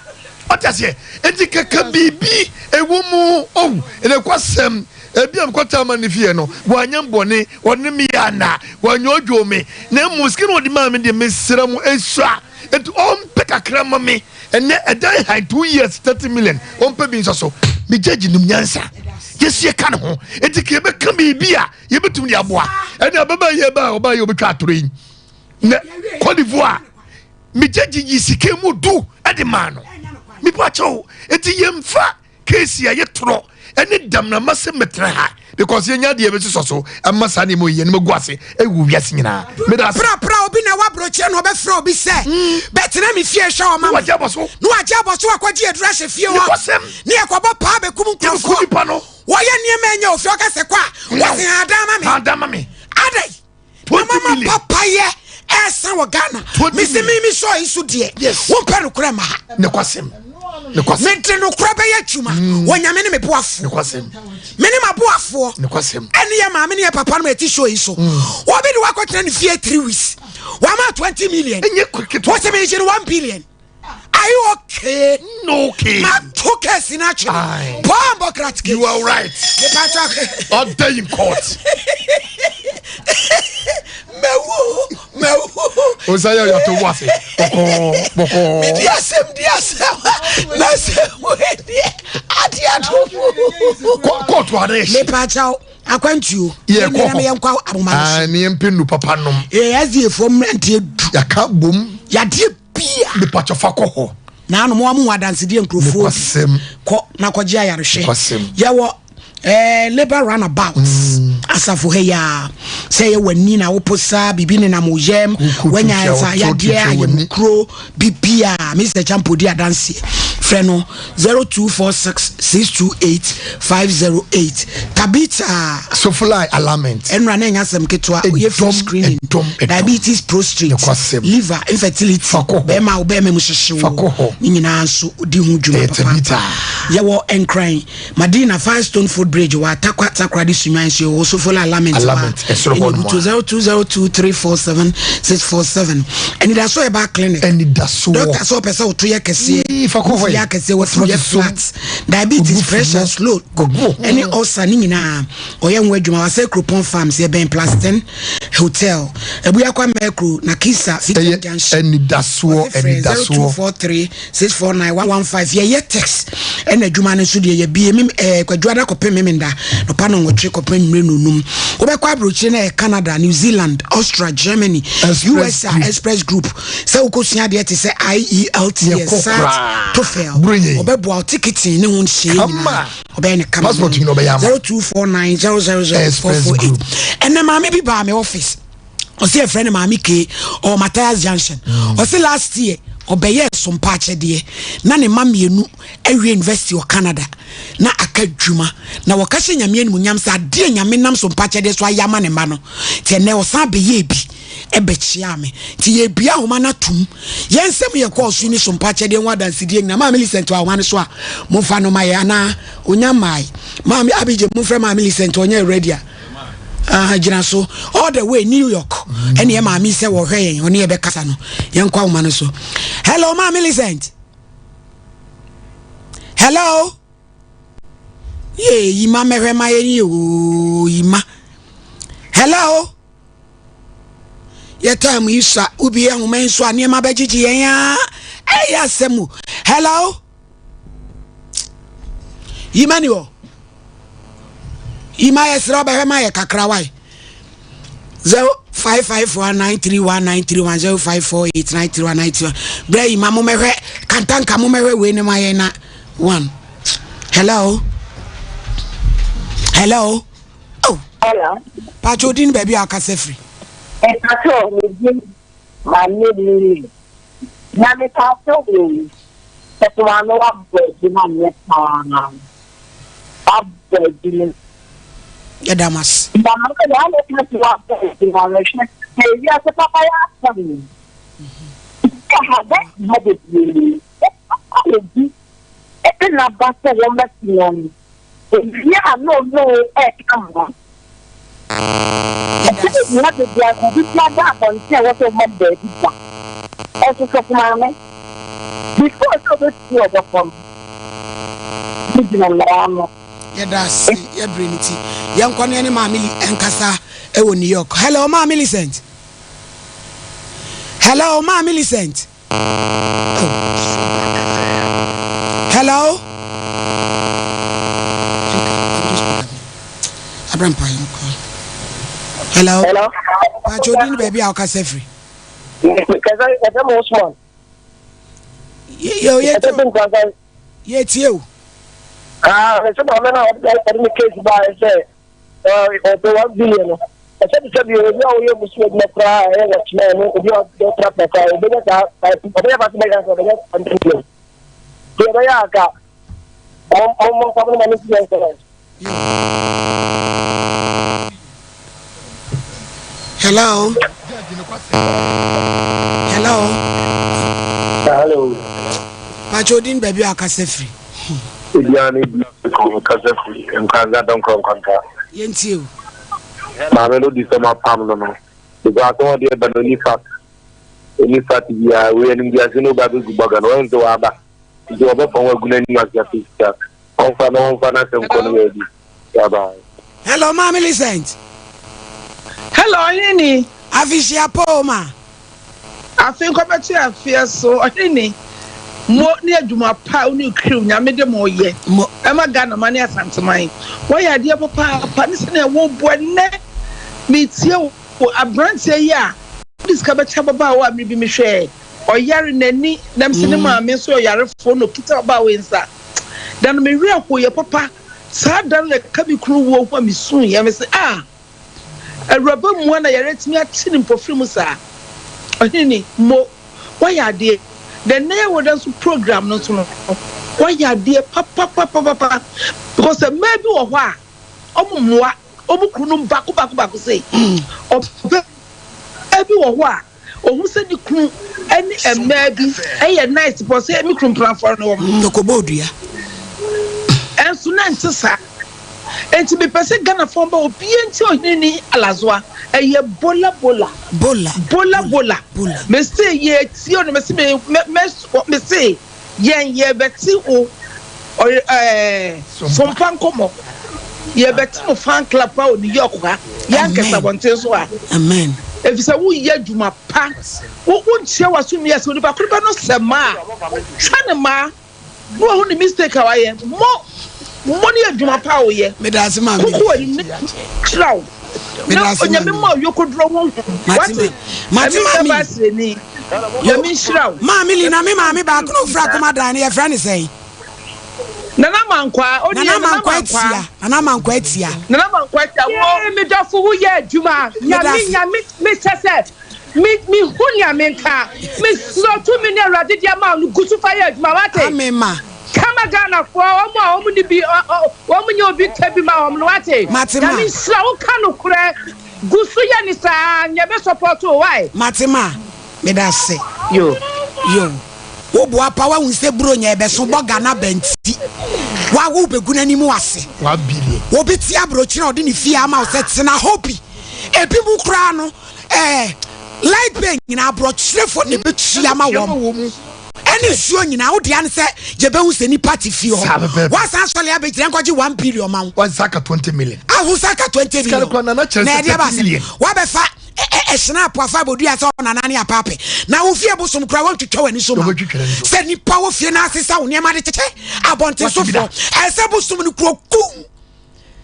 otase enti kaka bibi ewumu oh ene kwasem ebiam kwata manifie no wanyam bone wonne mi yana wanyodwome na muskin wodi ma me de mesram esua enti on peka krama me ene edai high 2 years 30 million on pe bi so me judge num nyansa yesie kan ho enti ke be kan bibia ye betum de aboa ene ababa ye ba oba ye obetwa atoro ne Cote d'Ivoire me judge yisike mu du ede man no me pacho enti yemfa case ya ye tro ene damna mase metra ha because ye nya de be so amasa ne mo ye ne maguase ewu wiase nyina me da pra obi na wa broche no be fra obi se betina me fie hwe o mama wa jaboso no ajaboso akwaji adrahye fie wa ne yakobo pa be kum krofo pa no wo ye niema enya ofi o kase kwa wo se adama me adai 20 million papa ye esa wo Ghana me se me so isu de wo pa no kura ma ne kwasem me no kura be ya twuma wo nyame ne me boafo ne kwasem me ne maboafo ne kwasem ene ya ma me ne ya papa no eti show iso wo be de wakotena ne fie 3 weeks wa ma 20 million enye kwiketo what me 1 billion. Are you okay? No okay. My two cases in action. Bombocrat. You are right. All day in court. Osaya ya to wase. Boko. Diasem. Court wa resh. Me pachao. Akwantu. Ye ko. Me yankwa abuma. Ah, ni empinu papa nom. Azie fom ntie ya ka bom. Ya die bia. Me pacho fa ko ho. Na no mo amu wadanse die nkrofo. Ko na kwaji ayarehwe. Ye wo labor runabout. asafo ha ya say ye wani na woposa bibi ne na moyem wanya sa ya dia ayemkro bibia Mr. Champodi adanse freno 0246628508 Tabita Sofly alignment enra na nyasem ketwa ye full screening diabetes prostate liver infertility bema obema muhyehewo nyina nso di hu dwuma papa ye wo enkran Madina Firestone Food Bridge wa takwa di sumansi wo Sofly alignment 0202347647 and it so about clinic and it does so doctor so pesa to ye kese ya kese wo ye flat diabetes pressure slow any ulcer ni nyina oye nwa adwuma wa say Cropon Farms ye ben Plaston Hotel ebuya kwa mekru na Kisa Fit Junction and it does so 0243649115 ye text and adwuma no so de ye bie kwadwada kopem memenda no pa no nwotwe kopem mrenunum obekwa abrochi na Canada, New Zealand, Austria, Germany, USA Express Group say ukosua de te say IELTS TOEFL obebo ticketing ne hun hye obe ne kama passport no be yam 0249000448 and na mama bi ba me office o say friend mama ke or Matthias Junction o say last year obeye Sompa achede na ne mamienu awie University of Canada na akadwuma na wakahye nyame anu nyam sa de nyame nam Sompa achede so ayama ne ma no te ne osan beye bi ebechia me ti ye bia homa na tum yensem ye ko so ni Sompa achede nwa dansidie na ma Millicent wa wan so a mo fa no mai ana onyamai ma mi abije mo frɛ ma Millicent onye ready jina so all the way New York and ye ma mi se wo hwe yen oni e be kasa no yen kwa uma no so hello ma Millicent hello ye yima mehwe ma ye o yima hello ye time isa ubi en men so ane ma begigi yen ya ya semu hello yima ni o Ima yes roba hema ye kakra wai 0554931931 bre ima mo mehwe kantanka mo mehwe we ne ma ye na 1 hello oh hello Pachodin baby akase free pacho me ma ni na me pacho we to wa no abbo di ma me pa na abbo di Yadamas. Yes, yeah, Brinity. Young Connie Mammy and Cassa, New York. Hello, Ma Millicent. Hello, Ma Millicent. Hello. Hello. Hello. Pachodin baby, I'll cast free. Because I'm most one. Yet you. It's about men out there in the case by say, or 1 billion. I said to you, you must make me cry, and that's man, you trap the car, but I never to make us for the next country. Here I got almost something I need to Hello. Hello. Pachodin baby, I'll cast free. Idiani Kazafi and Kaza don't come contact. Yentiu. Mamelo di sama pam no. Because all the banoni fat. Any fat we are wearing the Azino Babu Bagan, one to Abba. You are from a good name as your sister. On Fana and Conway. Hello, Ma Millicent. Hello, Nini. Avisia Poma. I think I'm a fear so, Nini. Mo near Juma Pa, new crew, Yamede mo ye. Emma Ghana money as Santamai. Why are dear Papa, Panisana won't boy net? Meets you, a brand say, ya. Discover Chababa, what may be Michelle. Or Yarin Nenny, them cinema, Miss or Yarafone, or Kita Bawinsa. Then me real for your papa. Sad done like Cabby crew won't me soon. Yammy say, Rubber one, I read me at Sin Profimusa. Mo, why are they? The name would dance program not to know. Why are they? Papa, because a maybe or what? Moi, Obukunum Baku say, or maybe or what? Or who said the crew any and maybe a nice was a micro plan for no Nocobodia. And soon answer, sir. And to be person Ghana form of PNT Nini Alazwa, a ye bola. Me say ye, Sion, me say, ye Betsy or Sompa Nkomo. Ye Betsy fan club out New York, Yankers Abontesoa. Amen. If it's a woo ye do my pants, what won't show us soon? Yes, with the Bakribano Sama, Sanama, no only mistake how I am. Money of my power, yeah. Medaz, mammy. Slow. Medaz, you could draw one. Mammy, you mean slow. Mammy, Mammy, back no fracomadani, a friend is saying. Nanaman quite here, and I'm quite here. Nanaman quite here. Me just for ye, Juma. Mr. Set. Me, Hunya Menka. Miss Slow 2 million radidia man, good to fire, Mamate. Mema. Kamagana for one would be woman your big tabby mamluate. Matima is so can of crack. Gusuyanisa, and your best support to why? Matima, may I say, you. Oboa power we say bronya be so bogana benti. Wa wo be guna ni mu ase. 1 billion. Obi ti abrochi na odi ni fia ma o set na hope. Ebi mu kra no light ben na abrochi fo ne betua ma wo. Any show nyina wo dia ne se je be hu se ni party fi ho. Wa san so le abegire nkoje 1 billion man. Wa saka 20 million. Ahu saka 20 million. Na dia ba se. Wa be fa snap afa bodu asa na nane apape. Na wo fie bosom kra won twetwa wani so ma. Se ni power fie na asesa wo niam de tete. Abonte so fo. Ese bosom ni kro kum.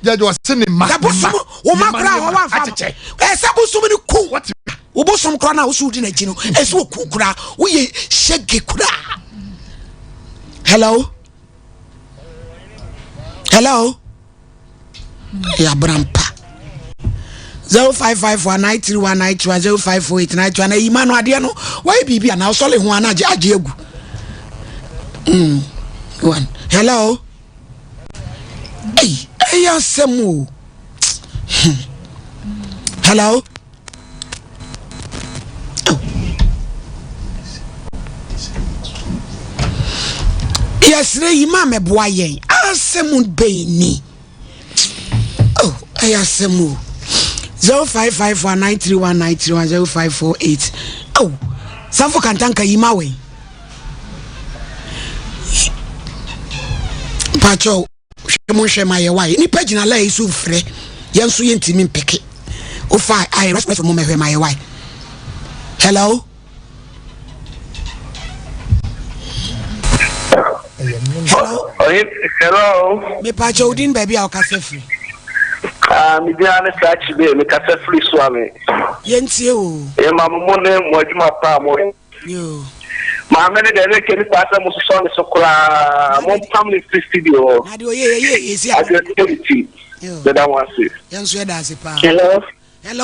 Jajo ase ni ma. Bosom wo makra wo wan fa. Ese bosom ni kum. What? Wo bosom kra na wo su di na gi no. Ese wo ku kra. Wo ye shege kra. Hello? Ya brampa. 0551931920 054892 na imanu ade no why bibi na sole ho ana age egu one hello asemu hello yes re imam eboa yen asemu beni asemu 0551931920 0548 Sanfo kantanka yimawe Pacho shemo shema ye why ni page na la isu frɛ yenso yentimi mpeke ofa I respect for mama my why hello me Pacho udin baby akase free mi dia na scratch be me kasa free swami yentie o mama mo ne mo adwuma pa mo yo mama ne de ke ni pasa mo so ne sokra mo family free studio na de ye si a de da wan se yenso e da se pa hello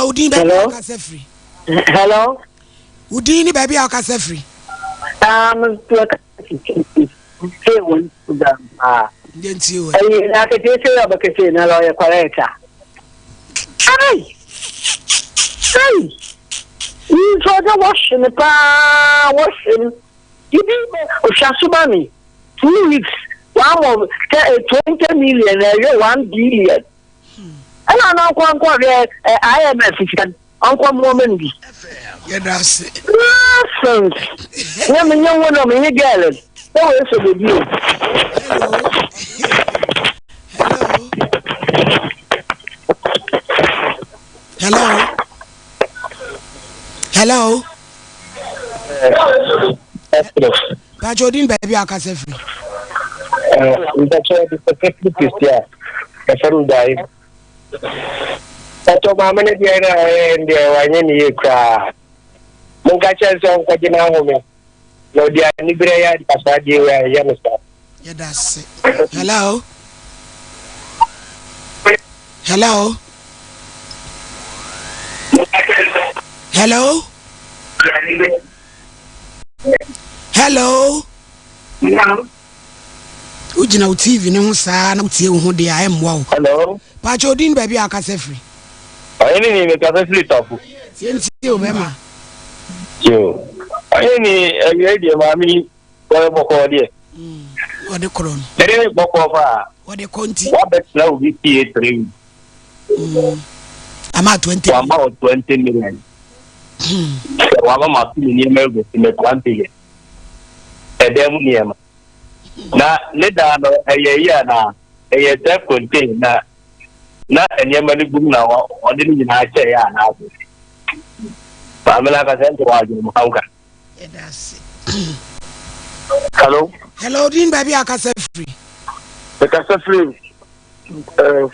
udin baby kasa free hello udin baby kasa free say one to them yentie o na ke se ba ke se na lo ya correcta Hey! You try to wash in the car, washing. You did Shasubami 2 weeks. 20 million, 1 billion. And I'm not going to IMF. Uncle Momendi. Yeah, that's it. Nonsense. Never know one of me, girl. Oh, it's a good deal. Hello. Pajodin baby akase free. That's why the perfect is there. Eferu dai. Tato mama ne dia na ndia wanye ni kra. Munga chenso ko jina home. No dia ni bre ya pasadi wa ya msta. Yeah, that's it. Hello. Hello? Hello? Ujina TV ne ho saa na utie ho de a emwa wo. Hello? Pa chodin ba bi akasa free. Ayini ni me kasa free tapu. Yenti o bema. Yo. Ayini ayedi mami ko boko de. Ode kron. Dere boko fa. Ode konti. What bet now we see 3. Ama 20. Ama 20 million. Wama masini ni mego sime 20. Edemu ni ema. Na leda no eye na eye self contain na enyema ni gum na ode ni na ache ya na azu. Pamela ka sento waju mu hauka. Hello? Hello, din baby akasa free. Akasa free.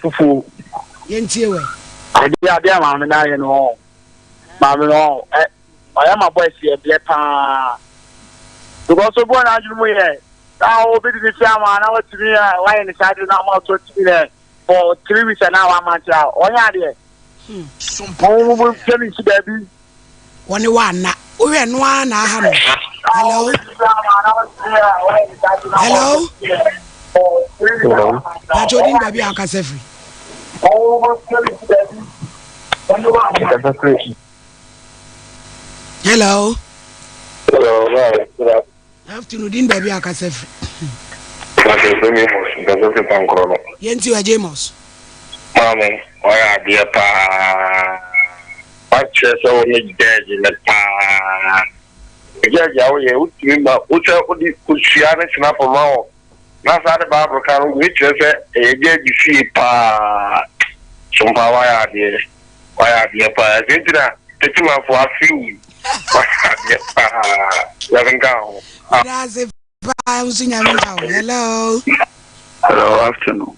Fufu. Yentie we. Ade ma me na ye no. Ma me no I am a boy here blepa. Because so born ajunu ye. Now obi di fiama na what me why in the side na ma 20 million for 3 weeks now I'm at onya de. Sompa mo tell you baby. One na. We no na ha no. Hello? Hello? Hello? Pachodin baby akasa free. Hello? Hello, right. Afternoon din baby akasa free. Yenti wa James. Mami, oya dia pa. Pache so ni deji na pa. Ya we utimi ma ucha odi kushiane snap ma o. Na sare ba bro kan we chese e deji fi pa. Sompa wa dia pa. Zentina tetima for afi. Hello. Hello, afternoon.